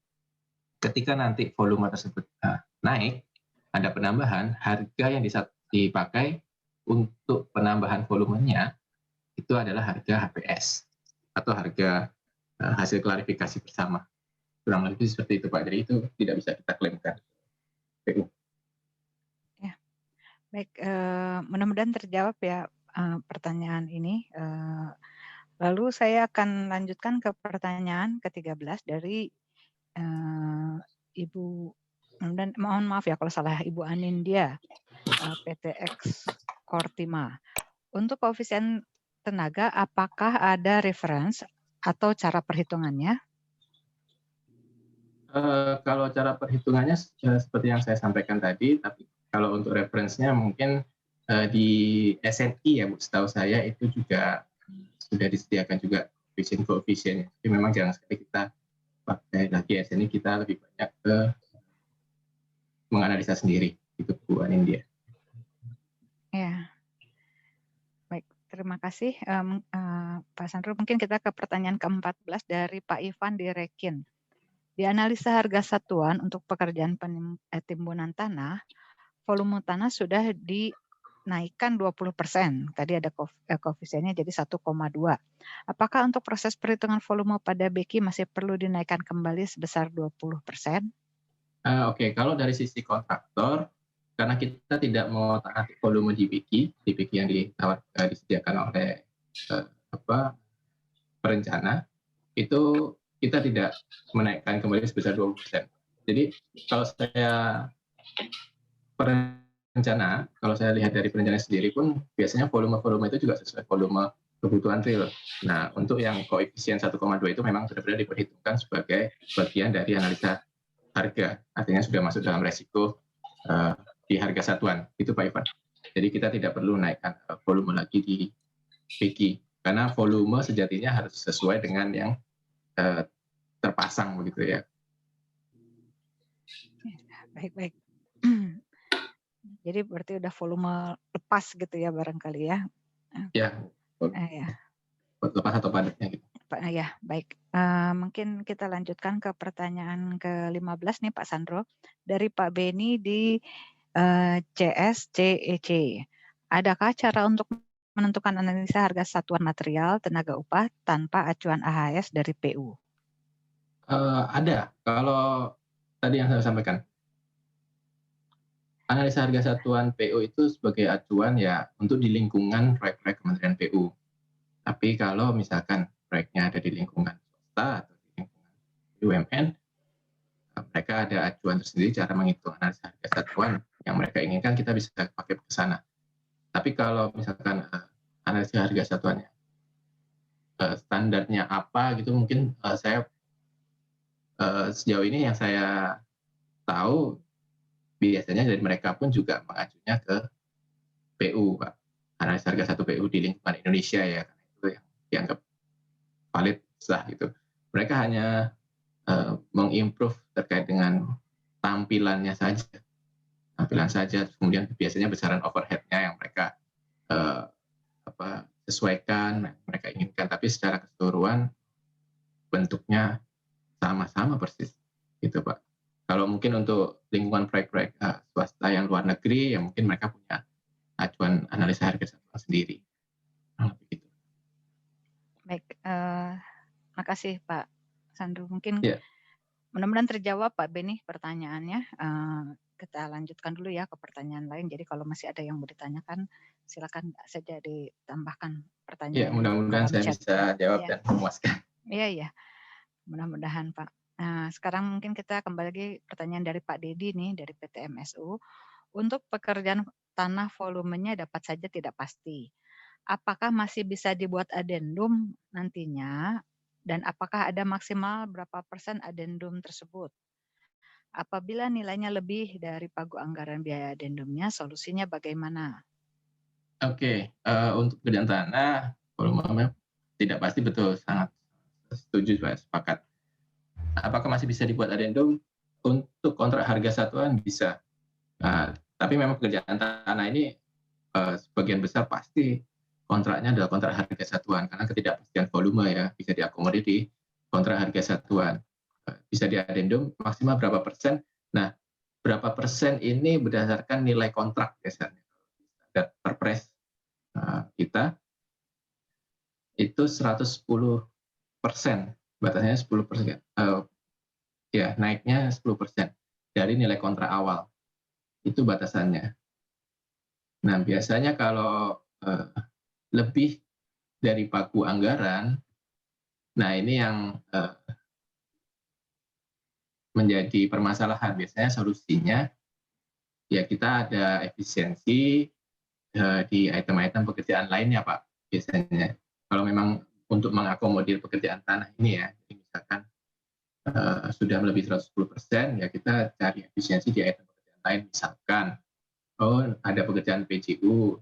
B: Ketika nanti volume tersebut naik, ada penambahan, harga yang dipakai untuk penambahan volumenya itu adalah harga HPS atau harga hasil klarifikasi bersama. Kurang lebih seperti itu Pak, jadi itu tidak bisa kita klaimkan.
A: Ya, baik. Mudah-mudahan terjawab ya pertanyaan ini. Lalu saya akan lanjutkan ke pertanyaan ke-13 dari Ibu, dan mohon maaf ya kalau salah, Ibu Anindya, PTX Kortima. Untuk koefisien tenaga, apakah ada reference atau cara perhitungannya?
B: Kalau cara perhitungannya seperti yang saya sampaikan tadi, tapi kalau untuk referensinya mungkin di SNI ya Bu, setahu saya itu juga sudah disediakan juga koefisien-koefisiennya. Tapi memang jarang sekali kita pakai lagi SNI, kita lebih banyak ke menganalisa sendiri, itu Bu Anindya.
A: Ya, baik. Terima kasih, Pak Sandro. Mungkin kita ke pertanyaan ke-14 dari Pak Ivan di Rekin. Di analisa harga satuan untuk pekerjaan timbunan tanah, volume tanah sudah dinaikkan 20%. Tadi ada koefisiennya jadi 1,2. Apakah untuk proses perhitungan volume pada BQ masih perlu dinaikkan kembali sebesar 20%?
B: Oke, kalau dari sisi kontraktor, karena kita tidak mau taat volume di BQ yang disediakan oleh perencana, itu kita tidak menaikkan kembali sebesar 20%. Jadi kalau saya perencana, kalau saya lihat dari perencana sendiri pun biasanya volume-volume itu juga sesuai volume kebutuhan real. Nah, untuk yang koefisien 1,2 itu memang benar-benar diperhitungkan sebagai bagian dari analisa harga, artinya sudah masuk dalam resiko di harga satuan, itu Pak Ivan. Jadi kita tidak perlu naikkan volume lagi di PG, karena volume sejatinya harus sesuai dengan yang terpasang begitu ya.
A: Baik. Jadi berarti udah volume lepas gitu ya barangkali ya.
B: Ya,
A: Ya.
B: lepas atau padatnya gitu.
A: Ya, baik. Mungkin kita lanjutkan ke pertanyaan ke-15 nih Pak Sandro. Dari Pak Beni di CSCEC. Adakah cara untuk menentukan analisa harga satuan material tenaga upah tanpa acuan AHS dari PU?
B: Ada. Kalau tadi yang saya sampaikan, analisa harga satuan PU itu sebagai acuan ya untuk di lingkungan proyek-proyek Kementerian PU. Tapi kalau misalkan proyeknya ada di lingkungan swasta atau di lingkungan BUMN, mereka ada acuan tersendiri cara menghitung analisa harga satuan yang mereka inginkan, kita bisa pakai ke sana. Tapi kalau misalkan analisa harga satuannya standarnya apa gitu, mungkin saya sejauh ini yang saya tahu biasanya dari mereka pun juga mengacunya ke PU, Pak. Analisa harga satu PU di lingkungan Indonesia ya, itu yang dianggap valid sah gitu. Mereka hanya mengimprove terkait dengan tampilan saja, kemudian biasanya besaran overhead-nya yang mereka sesuaikan, mereka inginkan, tapi secara keseluruhan bentuknya sama-sama persis, gitu Pak. Kalau mungkin untuk lingkungan proyek-proyek swasta yang luar negeri, ya mungkin mereka punya acuan analisa harga satuan sendiri. Begitu.
A: Baik, makasih Pak Sandro. Mungkin
B: Ya.
A: mudah-mudahan terjawab Pak Beni pertanyaannya. Kita lanjutkan dulu ya ke pertanyaan lain. Jadi kalau masih ada yang mau ditanyakan, silakan saja ditambahkan pertanyaan.
B: Ya, mudah-mudahan saya bisa jawab dan memuaskan.
A: Iya. Mudah-mudahan Pak. Nah, sekarang mungkin kita kembali lagi pertanyaan dari Pak Dedi nih dari PT MSU. Untuk pekerjaan tanah volumenya dapat saja tidak pasti. Apakah masih bisa dibuat adendum nantinya dan apakah ada maksimal berapa persen adendum tersebut? Apabila nilainya lebih dari pagu anggaran biaya adendumnya, solusinya bagaimana?
B: Oke, untuk pekerjaan tanah volumenya tidak pasti, betul, sangat setuju Pak, sepakat. Apakah masih bisa dibuat adendum? Untuk kontrak harga satuan bisa. Tapi memang pekerjaan tanah ini sebagian besar pasti kontraknya adalah kontrak harga satuan karena ketidakpastian volume ya bisa diakomodir di kontrak harga satuan. Bisa diadendum maksimal berapa persen. Nah, berapa persen ini berdasarkan nilai kontrak biasanya. Perpres kita itu 110%, batasnya 10%. Ya, naiknya 10% dari nilai kontrak awal. Itu batasannya. Nah, biasanya kalau lebih dari pagu anggaran, nah ini yang menjadi permasalahan. Biasanya solusinya ya kita ada efisiensi di item-item pekerjaan lainnya, Pak. Biasanya kalau memang untuk mengakomodir pekerjaan tanah ini ya, jadi misalkan sudah melebihi 110%, ya kita cari efisiensi di item pekerjaan lain. Misalkan, oh ada pekerjaan PJU,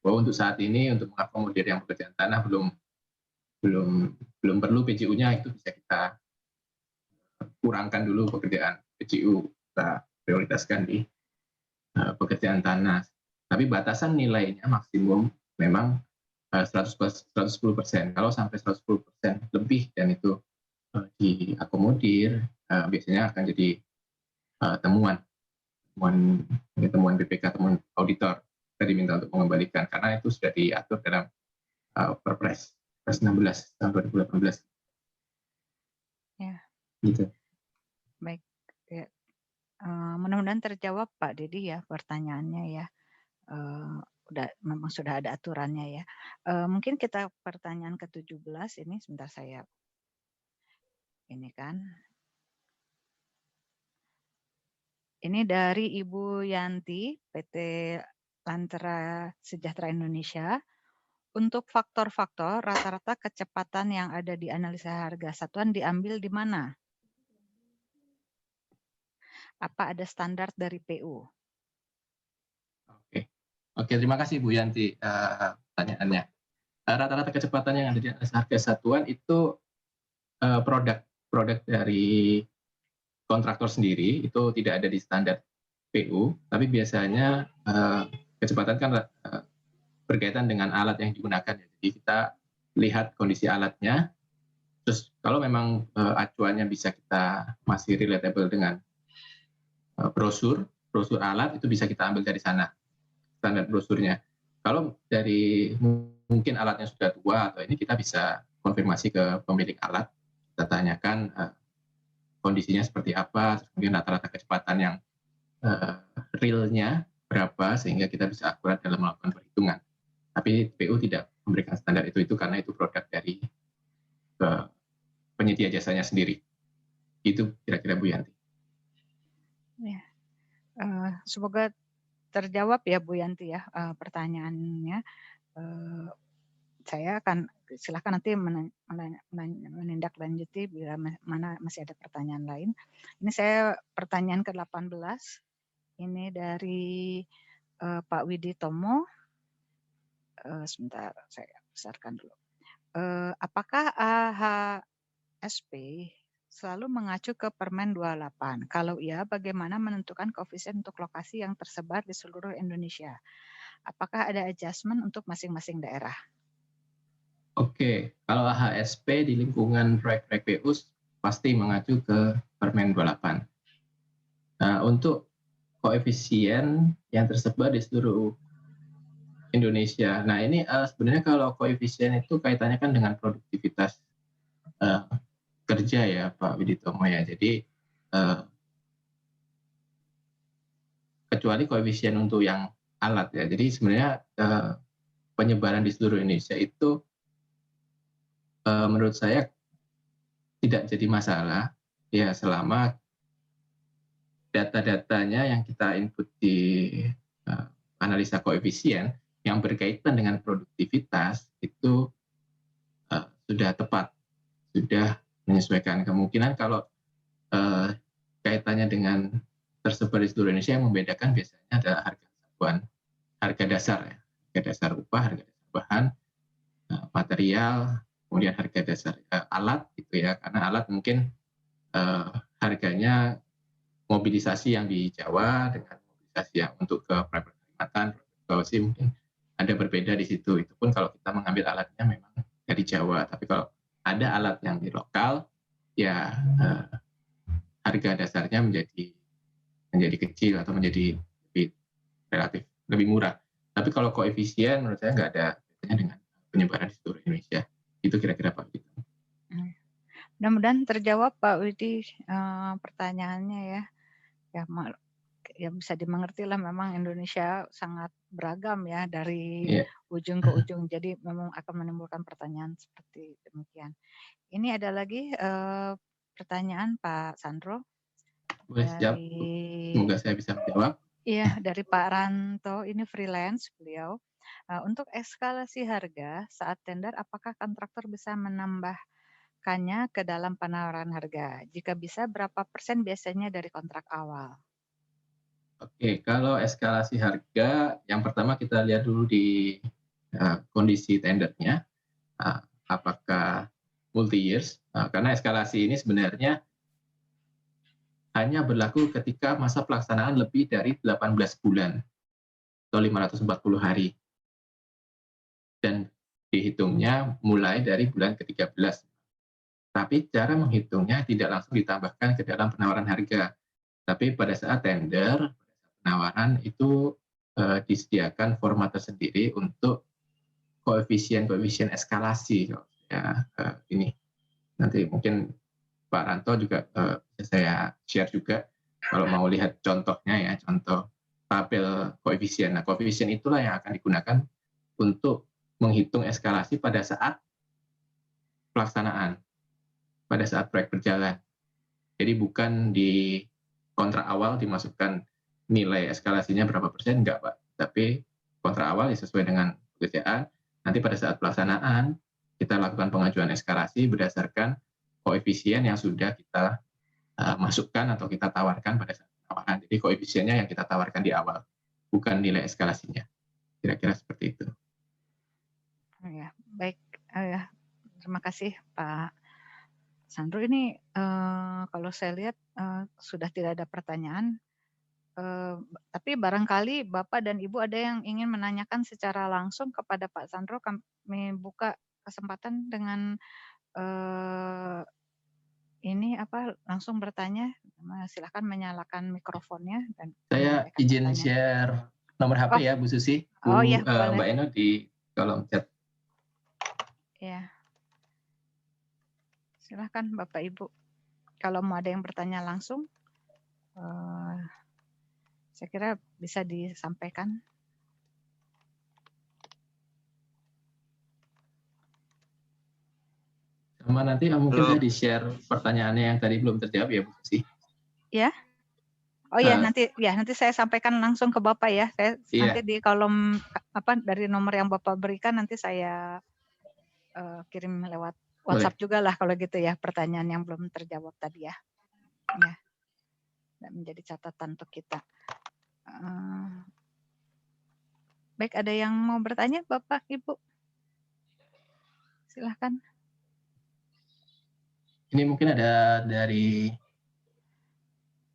B: oh untuk saat ini untuk mengakomodir yang pekerjaan tanah belum perlu PJU-nya, itu bisa kita kurangkan dulu pekerjaan PJU, kita prioritaskan di pekerjaan tanah. Tapi batasan nilainya maksimum memang 110%. Kalau sampai 110% lebih dan itu diakomodir, biasanya akan jadi temuan BPK, temuan auditor. Kita diminta untuk mengembalikan karena itu sudah diatur dalam Perpres 16 tahun 2018.
A: Ya.
B: Gitu.
A: Baik. Ya. Mudah-mudahan terjawab Pak Dedi ya pertanyaannya ya. Memang sudah ada aturannya ya. Mungkin kita pertanyaan ke-17 ini sebentar saya ini kan. Ini dari Ibu Yanti, PT Lantera Sejahtera Indonesia. Untuk faktor-faktor rata-rata kecepatan yang ada di analisa harga satuan diambil di mana? Apa ada standar dari PU?
B: Oke, terima kasih Bu Yanti pertanyaannya. Rata-rata kecepatan yang ada di analisa harga satuan itu produk dari kontraktor sendiri, itu tidak ada di standar PU, tapi biasanya kecepatan kan berkaitan dengan alat yang digunakan. Jadi kita lihat kondisi alatnya, terus kalau memang acuannya bisa kita masih relatable dengan brosur alat, itu bisa kita ambil dari sana, standar brosurnya. Kalau dari mungkin alatnya sudah tua atau ini, kita bisa konfirmasi ke pemilik alat, kita tanyakan kondisinya seperti apa, kemudian rata-rata kecepatan yang realnya berapa, sehingga kita bisa akurat dalam melakukan perhitungan. Tapi PU tidak memberikan standar itu karena itu produk dari penyedia jasanya sendiri. Itu kira-kira Bu Yanti.
A: Ya. Semoga terjawab ya Bu Yanti ya pertanyaannya. Saya akan silakan nanti menindaklanjuti bila mana masih ada pertanyaan lain. Ini saya pertanyaan ke-18. Ini dari Pak Widi Tomo. Sebentar, saya besarkan dulu. Apakah AHSP selalu mengacu ke Permen 28? Kalau iya, bagaimana menentukan koefisien untuk lokasi yang tersebar di seluruh Indonesia? Apakah ada adjustment untuk masing-masing daerah?
B: Oke, kalau AHSP di lingkungan proyek-proyek PU pasti mengacu ke Permen 28. Nah, untuk koefisien yang tersebar di seluruh Indonesia. Nah, ini sebenarnya kalau koefisien itu kaitannya kan dengan produktivitas kerja ya Pak Widitomo ya. Jadi kecuali koefisien untuk yang alat ya. Jadi sebenarnya penyebaran di seluruh Indonesia itu menurut saya tidak jadi masalah ya selama data-datanya yang kita input di analisa koefisien yang berkaitan dengan produktivitas itu sudah tepat, sudah menyesuaikan. Kemungkinan kalau kaitannya dengan tersebar di seluruh Indonesia, yang membedakan biasanya adalah harga satuan, harga dasar ya, harga dasar upah, harga dasar bahan, material, kemudian harga dasar alat gitu ya, karena alat mungkin harganya mobilisasi yang di Jawa dengan mobilisasi yang untuk ke Kalimantan, Sulawesi mungkin ada berbeda di situ. Itu pun kalau kita mengambil alatnya memang dari Jawa. Tapi kalau ada alat yang di lokal, ya harga dasarnya menjadi kecil atau menjadi relatif lebih murah. Tapi kalau koefisien menurut saya nggak ada kaitannya dengan penyebaran di seluruh Indonesia. Itu kira-kira Pak Widi.
A: Mudah-mudahan terjawab Pak Widi pertanyaannya ya. Ya bisa dimengerti lah, memang Indonesia sangat beragam ya dari ujung ke ujung. Jadi memang akan menimbulkan pertanyaan seperti demikian. Ini ada lagi pertanyaan Pak Sandro.
B: Boleh, siap. Semoga saya bisa menjawab.
A: Iya, dari Pak Ranto, ini freelance beliau. Untuk eskalasi harga saat tender, apakah kontraktor bisa menambahkannya ke dalam penawaran harga? Jika bisa, berapa persen biasanya dari kontrak awal?
B: Oke, kalau eskalasi harga, yang pertama kita lihat dulu di kondisi tendernya, apakah multi years, karena eskalasi ini sebenarnya hanya berlaku ketika masa pelaksanaan lebih dari 18 bulan atau 540 hari. Dan dihitungnya mulai dari bulan ke-13. Tapi cara menghitungnya tidak langsung ditambahkan ke dalam penawaran harga. Tapi pada saat tender, penawaran itu disediakan format tersendiri untuk koefisien eskalasi. Ya, ini nanti mungkin Pak Ranto juga bisa saya share juga kalau mau lihat contohnya ya, contoh tabel koefisien. Nah, koefisien itulah yang akan digunakan untuk menghitung eskalasi pada saat pelaksanaan, pada saat proyek berjalan. Jadi bukan di kontrak awal dimasukkan nilai eskalasinya berapa persen, enggak Pak. Tapi kontrak awal ya sesuai dengan pekerjaan. Nanti pada saat pelaksanaan, kita lakukan pengajuan eskalasi berdasarkan koefisien yang sudah kita masukkan atau kita tawarkan pada saat penawaran. Jadi koefisiennya yang kita tawarkan di awal, bukan nilai eskalasinya. Kira-kira seperti itu.
A: Ya, baik. Terima kasih Pak Sandro. Ini kalau saya lihat sudah tidak ada pertanyaan. Tapi barangkali Bapak dan Ibu ada yang ingin menanyakan secara langsung kepada Pak Sandro. Kami buka kesempatan dengan ini langsung bertanya. Silakan menyalakan mikrofonnya dan
B: Saya
A: menyampaikan
B: izin
A: pertanyaan.
B: share nomor HP ya Bu Susi,
A: Ya, boleh.
B: Mbak Eno di kolom chat.
A: Ya, silakan Bapak Ibu. Kalau mau ada yang bertanya langsung, saya kira bisa disampaikan.
B: Sama nanti mungkin saya di-share pertanyaannya yang tadi belum terjawab ya Bu Susi.
A: Ya. Oh ya, nanti saya sampaikan langsung ke Bapak ya. Saya nanti di kolom dari nomor yang Bapak berikan nanti saya kirim lewat WhatsApp juga lah kalau gitu ya, pertanyaan yang belum terjawab tadi ya. Ya. Dan menjadi catatan untuk kita. Baik, ada yang mau bertanya Bapak, Ibu? Silahkan.
B: Ini mungkin ada dari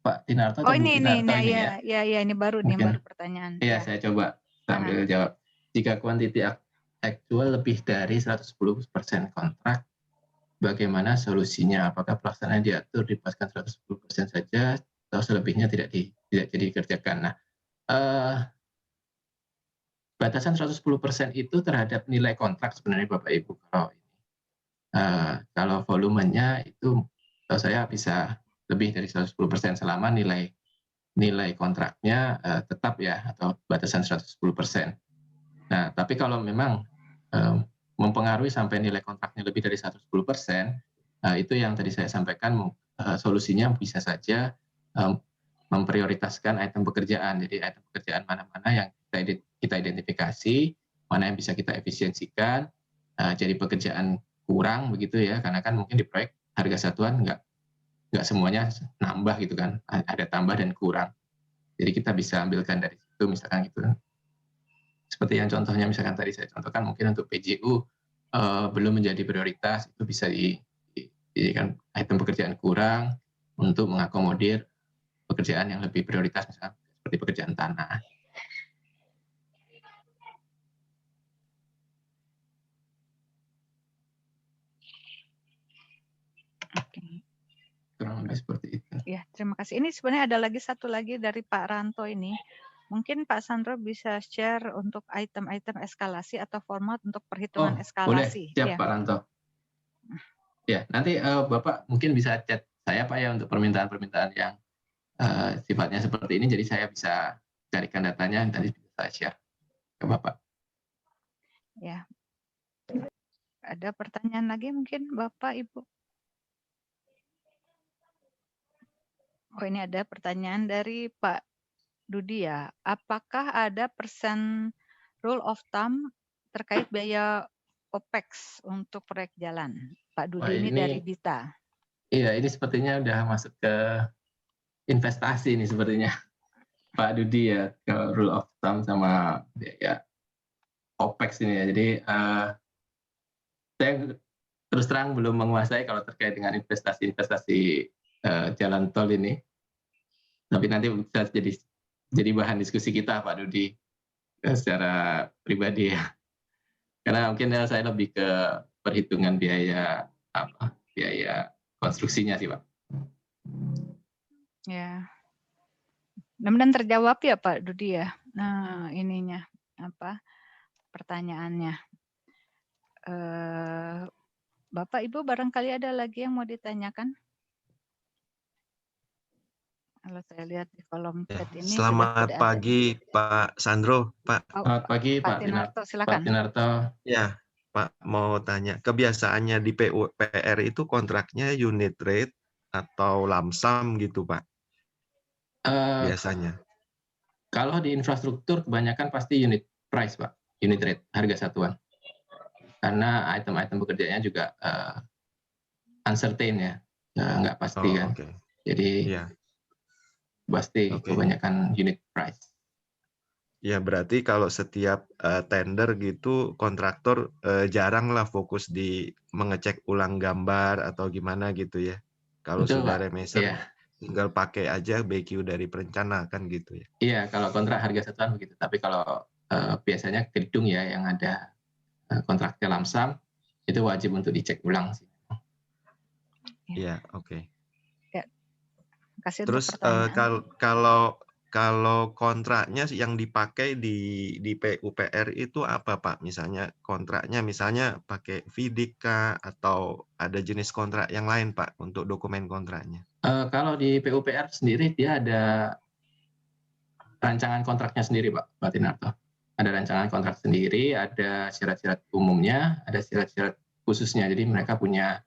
B: Pak Tinarto atau Bu Tinarto ini ya.
A: Ya, ini baru pertanyaan.
B: Iya, saya coba sambil jawab. Jika kuantiti aktual lebih dari 110% kontrak, bagaimana solusinya? Apakah pelaksanaan diatur dipaskan 110% saja atau selebihnya tidak jadi dikerjakan? Nah, batasan 110% itu terhadap nilai kontrak sebenarnya Bapak Ibu. Kalau volumenya itu saya bisa lebih dari 110% selama nilai kontraknya tetap ya atau batasan 110%. Nah, tapi kalau memang mempengaruhi sampai nilai kontraknya lebih dari 110%, itu yang tadi saya sampaikan solusinya bisa saja memprioritaskan item pekerjaan. Jadi item pekerjaan mana-mana yang kita identifikasi, mana yang bisa kita efisiensikan, jadi pekerjaan kurang begitu ya, karena kan mungkin di proyek harga satuan nggak semuanya nambah gitu kan, ada tambah dan kurang. Jadi kita bisa ambilkan dari situ misalkan gitu. Seperti yang contohnya misalkan tadi saya contohkan mungkin untuk PJU belum menjadi prioritas, itu bisa dijadikan item pekerjaan kurang untuk mengakomodir pekerjaan yang lebih prioritas misalkan seperti pekerjaan tanah.
A: Oke.
B: Kurang lebih seperti itu.
A: Ya, terima kasih. Ini sebenarnya ada satu lagi dari Pak Ranto ini. Mungkin Pak Sandro bisa share untuk item-item eskalasi atau format untuk perhitungan eskalasi.
B: Boleh, siap Pak Ranto. Ya, nanti Bapak mungkin bisa chat saya Pak ya untuk permintaan-permintaan yang sifatnya seperti ini, jadi saya bisa carikan datanya yang tadi bisa saya share ke Bapak.
A: Ya. Ada pertanyaan lagi mungkin Bapak, Ibu? Oh, ini ada pertanyaan dari Pak Dudi ya. Apakah ada persen rule of thumb terkait biaya OPEX untuk proyek jalan? Pak
B: Wah,
A: Dudi ini dari Dita.
B: iya, ini sepertinya udah masuk ke investasi nih sepertinya. Pak Dudi ya, ke rule of thumb sama biaya OPEX ini ya. Jadi saya terus terang belum menguasai kalau terkait dengan investasi-investasi jalan tol ini. Tapi nanti bisa jadi bahan diskusi kita, Pak Dudi, secara pribadi ya. Karena mungkin saya lebih ke perhitungan biaya konstruksinya sih, Pak.
A: Ya. Mudah-mudahan terjawab ya Pak Dudi ya. Nah, ininya apa pertanyaannya. Bapak Ibu barangkali ada lagi yang mau ditanyakan? Kalau saya lihat di kolom chat ini
E: Selamat
A: sudah
E: pagi Pak Sandro, Pak.
B: Selamat pagi
A: Pak Tinarto, silakan.
B: Pak Tinarto.
E: Ya, Pak mau tanya, kebiasaannya di PUPR itu kontraknya unit rate atau lamsam gitu Pak? Biasanya.
B: Kalau di infrastruktur kebanyakan pasti unit price, Pak, unit rate, harga satuan. Karena item-item pekerjaannya juga uncertain ya, nggak pasti kan.
E: Okay.
B: Jadi pasti kebanyakan unit price.
E: Ya berarti kalau setiap tender gitu kontraktor jarang lah fokus di mengecek ulang gambar atau gimana gitu ya. Kalau
B: Betul,
E: sudah
B: Pak.
E: remesan
B: Iya.
E: tinggal pakai aja BQ dari perencana kan gitu ya.
B: Iya, kalau kontrak harga satuan begitu. Tapi kalau biasanya gedung ya yang ada kontraknya lamsam itu wajib untuk dicek ulang sih.
E: Iya, oke.
A: Ya. Kasih
E: Terus
A: untuk pertanyaan.
E: kalau kontraknya yang dipakai di PUPR itu apa Pak? Misalnya kontraknya misalnya pakai FIDIK kah atau ada jenis kontrak yang lain Pak untuk dokumen kontraknya?
B: Kalau di PUPR sendiri dia ada rancangan kontraknya sendiri, Pak Tinarto. Ada rancangan kontrak sendiri, ada syarat-syarat umumnya, ada syarat-syarat khususnya. Jadi mereka punya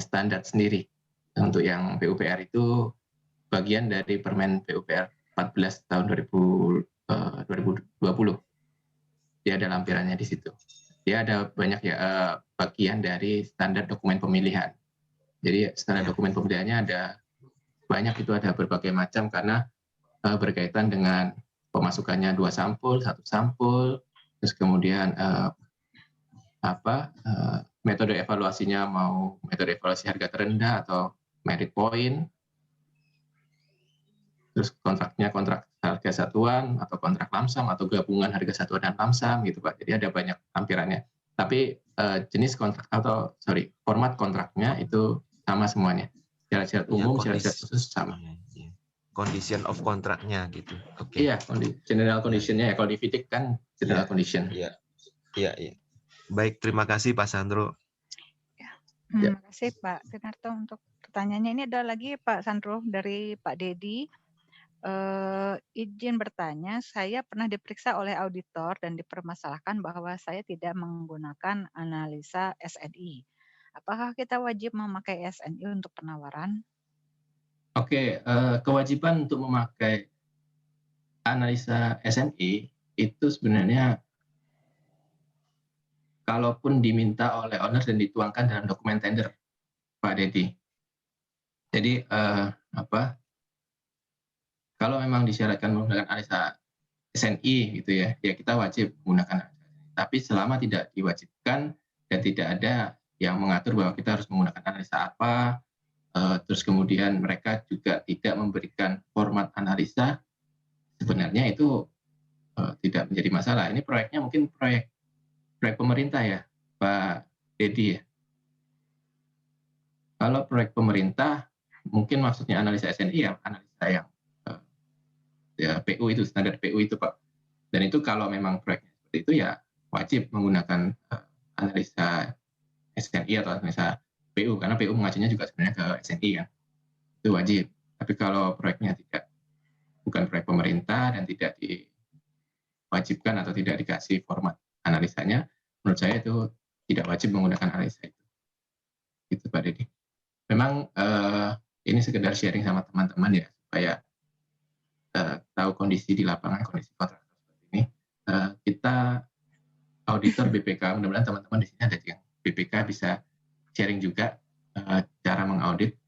B: standar sendiri. Untuk yang PUPR itu bagian dari Permen PUPR 14 tahun 2020. Dia ada lampirannya di situ. Dia ada banyak ya bagian dari standar dokumen pemilihan. Jadi standar dokumen pemilihannya ada banyak, itu ada berbagai macam karena berkaitan dengan pemasukannya 2 sampul, 1 sampul, terus kemudian metode evaluasinya mau metode evaluasi harga terendah atau merit point, terus kontraknya kontrak harga satuan atau kontrak lamsam atau gabungan harga satuan dan lamsam gitu Pak. Jadi ada banyak lampirannya. Tapi jenis kontrak atau format kontraknya itu sama semuanya. Syarat-syarat umum, syarat-syarat khusus sama.
E: Condition of kontraknya gitu.
B: Iya, general condition-nya ya. Kalau di FIDIK kan general condition.
E: Iya. Baik, terima kasih Pak Sandro.
A: Terima kasih Pak Tinarto untuk pertanyaannya. Ini ada lagi Pak Sandro dari Pak Dedi. Izin bertanya, saya pernah diperiksa oleh auditor dan dipermasalahkan bahwa saya tidak menggunakan analisa SNI. Apakah kita wajib memakai SNI untuk penawaran?
B: Oke, kewajiban untuk memakai analisa SNI itu sebenarnya kalaupun diminta oleh owner dan dituangkan dalam dokumen tender, Pak Dedi. Jadi kalau memang disyaratkan menggunakan analisa SNI gitu ya kita wajib menggunakan. Tapi selama tidak diwajibkan dan tidak ada yang mengatur bahwa kita harus menggunakan analisa apa, terus kemudian mereka juga tidak memberikan format analisa, sebenarnya itu tidak menjadi masalah. Ini proyeknya mungkin proyek pemerintah ya, Pak Dedi ya. Kalau proyek pemerintah, mungkin maksudnya analisa SNI ya, analisa yang PU itu, standar PU itu Pak. Dan itu kalau memang proyeknya seperti itu ya wajib menggunakan analisa SNI atau analisa PU, karena PU mengacunya juga sebenarnya ke SNI ya. Itu wajib. Tapi kalau proyeknya bukan proyek pemerintah dan tidak diwajibkan atau tidak dikasih format analisanya, menurut saya itu tidak wajib menggunakan analisa itu. Gitu Pak Dedi. Memang ini sekedar sharing sama teman-teman ya, supaya tahu kondisi di lapangan, kondisi kontraktor seperti ini. Kita auditor BPK, mudah-mudahan teman-teman di sini ada yang BPK bisa sharing juga cara mengaudit.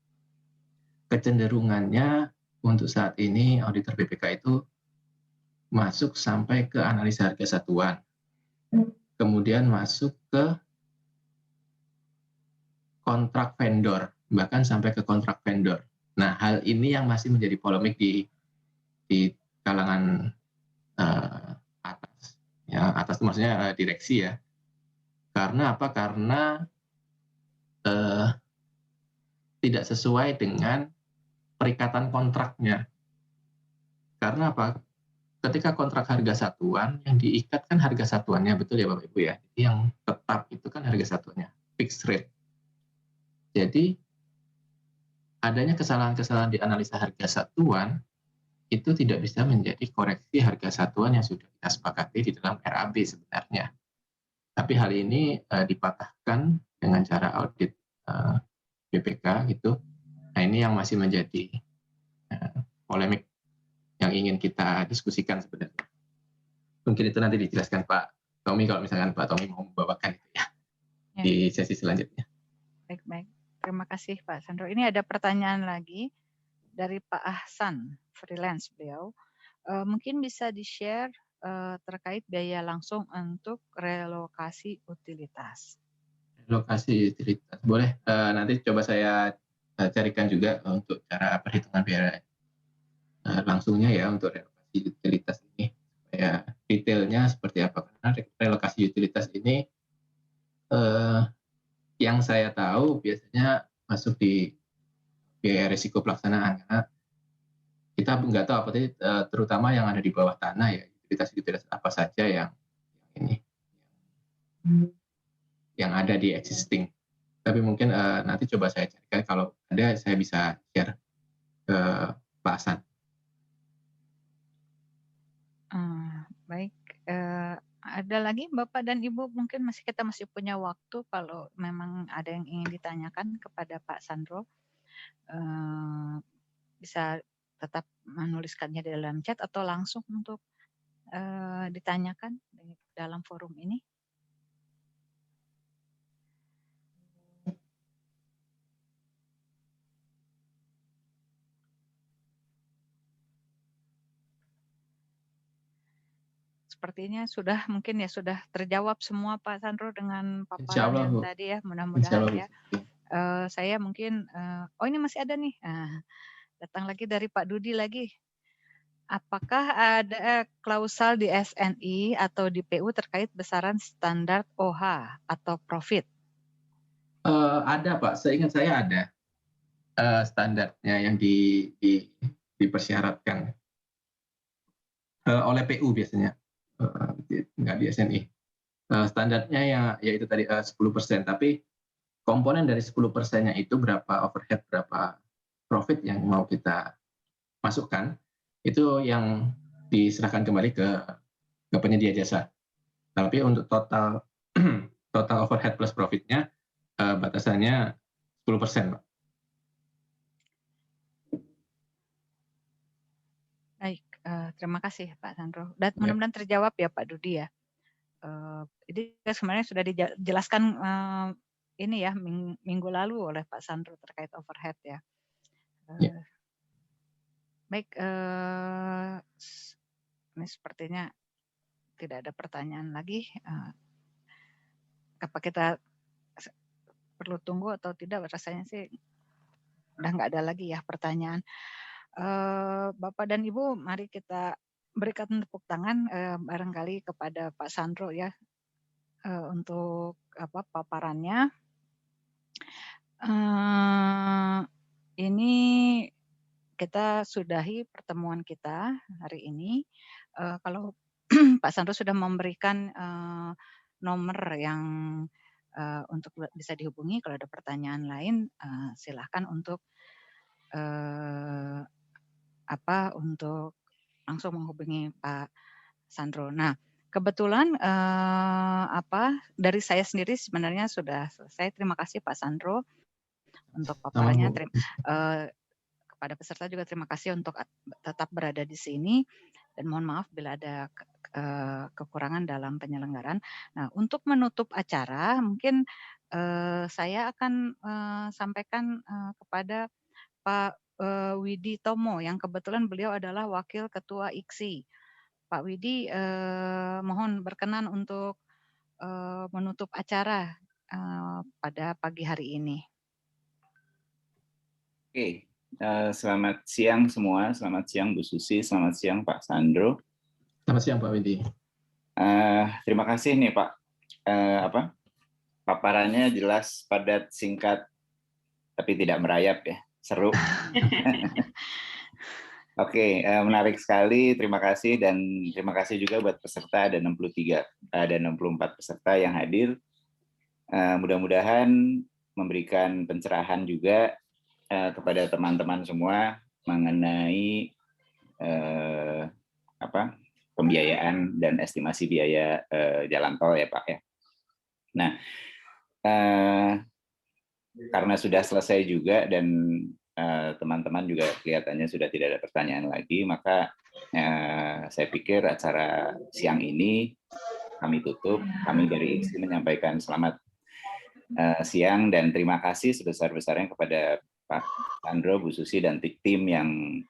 B: Kecenderungannya untuk saat ini auditor BPK itu masuk sampai ke analisa harga satuan, kemudian masuk ke kontrak vendor, bahkan sampai ke kontrak vendor. Nah, hal ini yang masih menjadi polemik di kalangan atas. Ya, atas itu maksudnya direksi ya. Karena apa? Karena tidak sesuai dengan perikatan kontraknya. Karena apa? Ketika kontrak harga satuan, yang diikat kan harga satuannya, betul ya Bapak Ibu ya? Jadi yang tetap itu kan harga satuannya, fixed rate. Jadi adanya kesalahan-kesalahan di analisa harga satuan itu tidak bisa menjadi koreksi harga satuan yang sudah kita sepakati di dalam RAB sebenarnya. Tapi hal ini dipatahkan dengan cara audit BPK gitu. Nah, ini yang masih menjadi polemik yang ingin kita diskusikan sebenarnya. Mungkin itu nanti dijelaskan Pak Tommy kalau misalkan Pak Tommy mau membawakan itu ya di sesi selanjutnya.
A: Baik. Terima kasih Pak Sandro. Ini ada pertanyaan lagi dari Pak Ahsan, freelance beliau. Mungkin bisa di-share terkait biaya langsung untuk relokasi utilitas.
B: Relokasi utilitas, boleh. Nanti coba saya carikan juga untuk cara perhitungan biaya langsungnya ya untuk relokasi utilitas ini. Supaya detailnya seperti apa. Karena relokasi utilitas ini yang saya tahu biasanya masuk di biaya risiko pelaksanaan, karena kita nggak tahu apa tadi, terutama yang ada di bawah tanah ya, utilitas apa saja yang ada di existing. Tapi mungkin nanti coba saya carikan, kalau ada saya bisa share ke Pak Hasan.
A: Baik, ada lagi Bapak dan Ibu, mungkin kita masih punya waktu kalau memang ada yang ingin ditanyakan kepada Pak Sandro. Bisa tetap menuliskannya di dalam chat atau langsung untuk ditanyakan di dalam forum ini. Sepertinya sudah terjawab semua Pak Sandro dengan paparan yang tadi ya, mudah-mudahan ya. Saya mungkin ini masih ada nih. Datang lagi dari Pak Dudi lagi. Apakah ada klausal di SNI atau di PU terkait besaran standar OH atau profit?
B: Ada Pak, seingat saya ada standarnya yang dipersyaratkan oleh PU biasanya, nggak di SNI. Standarnya ya itu tadi 10%, tapi komponen dari 10%-nya itu berapa overhead, berapa profit yang mau kita masukkan, itu yang diserahkan kembali ke penyedia jasa. Tapi untuk total overhead plus profitnya batasannya 10%, Pak.
A: Baik, terima kasih Pak Sandro. Dan mudah-mudahan terjawab ya Pak Dudi ya. Ini sebenarnya sudah dijelaskan ini ya minggu lalu oleh Pak Sandro terkait overhead ya. Baik, ini sepertinya tidak ada pertanyaan lagi. Apa kita perlu tunggu atau tidak? Rasanya sih udah nggak ada lagi ya pertanyaan. Bapak dan Ibu, mari kita berikan tepuk tangan barangkali kepada Pak Sandro ya untuk paparannya. Ini kita sudahi pertemuan kita hari ini. Kalau Pak Sandro sudah memberikan nomor yang untuk bisa dihubungi, kalau ada pertanyaan lain silakan untuk untuk langsung menghubungi Pak Sandro. Nah, kebetulan dari saya sendiri sebenarnya sudah selesai. Terima kasih Pak Sandro untuk paparannya. kepada peserta juga terima kasih untuk tetap berada di sini dan mohon maaf bila ada kekurangan dalam penyelenggaraan. Nah, untuk menutup acara mungkin saya akan sampaikan kepada Pak Widi Tomo yang kebetulan beliau adalah Wakil Ketua IKSI. Pak Widi mohon berkenan untuk menutup acara pada pagi hari ini.
F: Oke, selamat siang semua. Selamat siang Bu Susi, selamat siang Pak Sandro.
B: Selamat siang Pak Widi.
F: Terima kasih nih Pak. Paparannya jelas, padat, singkat, tapi tidak merayap ya. Seru. Oke, menarik sekali. Terima kasih dan terima kasih juga buat peserta, ada 64 peserta yang hadir. Mudah-mudahan memberikan pencerahan juga kepada teman-teman semua mengenai pembiayaan dan estimasi biaya jalan tol ya Pak ya. Nah, karena sudah selesai juga dan teman-teman juga kelihatannya sudah tidak ada pertanyaan lagi, maka saya pikir acara siang ini kami tutup. Kami dari IKSI menyampaikan selamat siang dan terima kasih sebesar-besarnya kepada Pak Sandro, Bu Susi, dan tim yang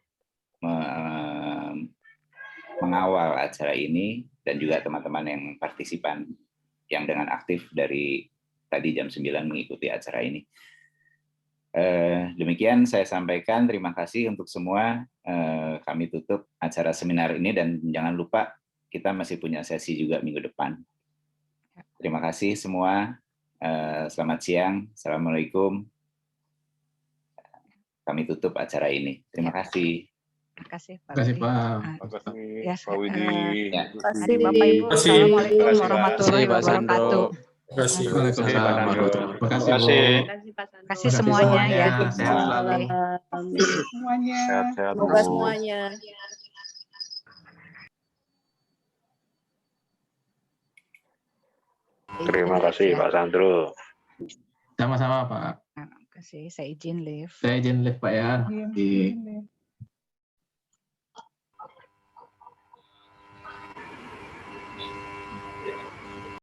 F: mengawal acara ini dan juga teman-teman yang partisipan yang dengan aktif dari tadi jam 9 mengikuti acara ini. Demikian saya sampaikan, terima kasih untuk semua. Kami tutup acara seminar ini dan jangan lupa kita masih punya sesi juga minggu depan. Terima kasih semua. Selamat siang. Assalamualaikum. Kami tutup acara ini. Terima kasih.
A: Terima kasih Pak.
B: Terima kasih Pak.
D: Terima kasih
A: Ya,
D: Pak Widi.
A: Mari Bapak Ibu, Assalamualaikum warahmatullahi
D: Pak Sandro.
A: wabarakatuh.
C: Terima kasih.
B: Waalaikumsalam warahmatullahi wabarakatuh. Terima kasih Bu.
A: Terima kasih semuanya ya.
B: Sehat selalu.
G: Semuanya.
D: Sehat-sehat
G: Semoga
D: Bu.
G: semuanya.
D: Terima kasih Pak Sandro.
B: Sama-sama Pak.
A: Terima kasih. Saya izin live.
B: Saya izin live Pak ya.
G: Iya.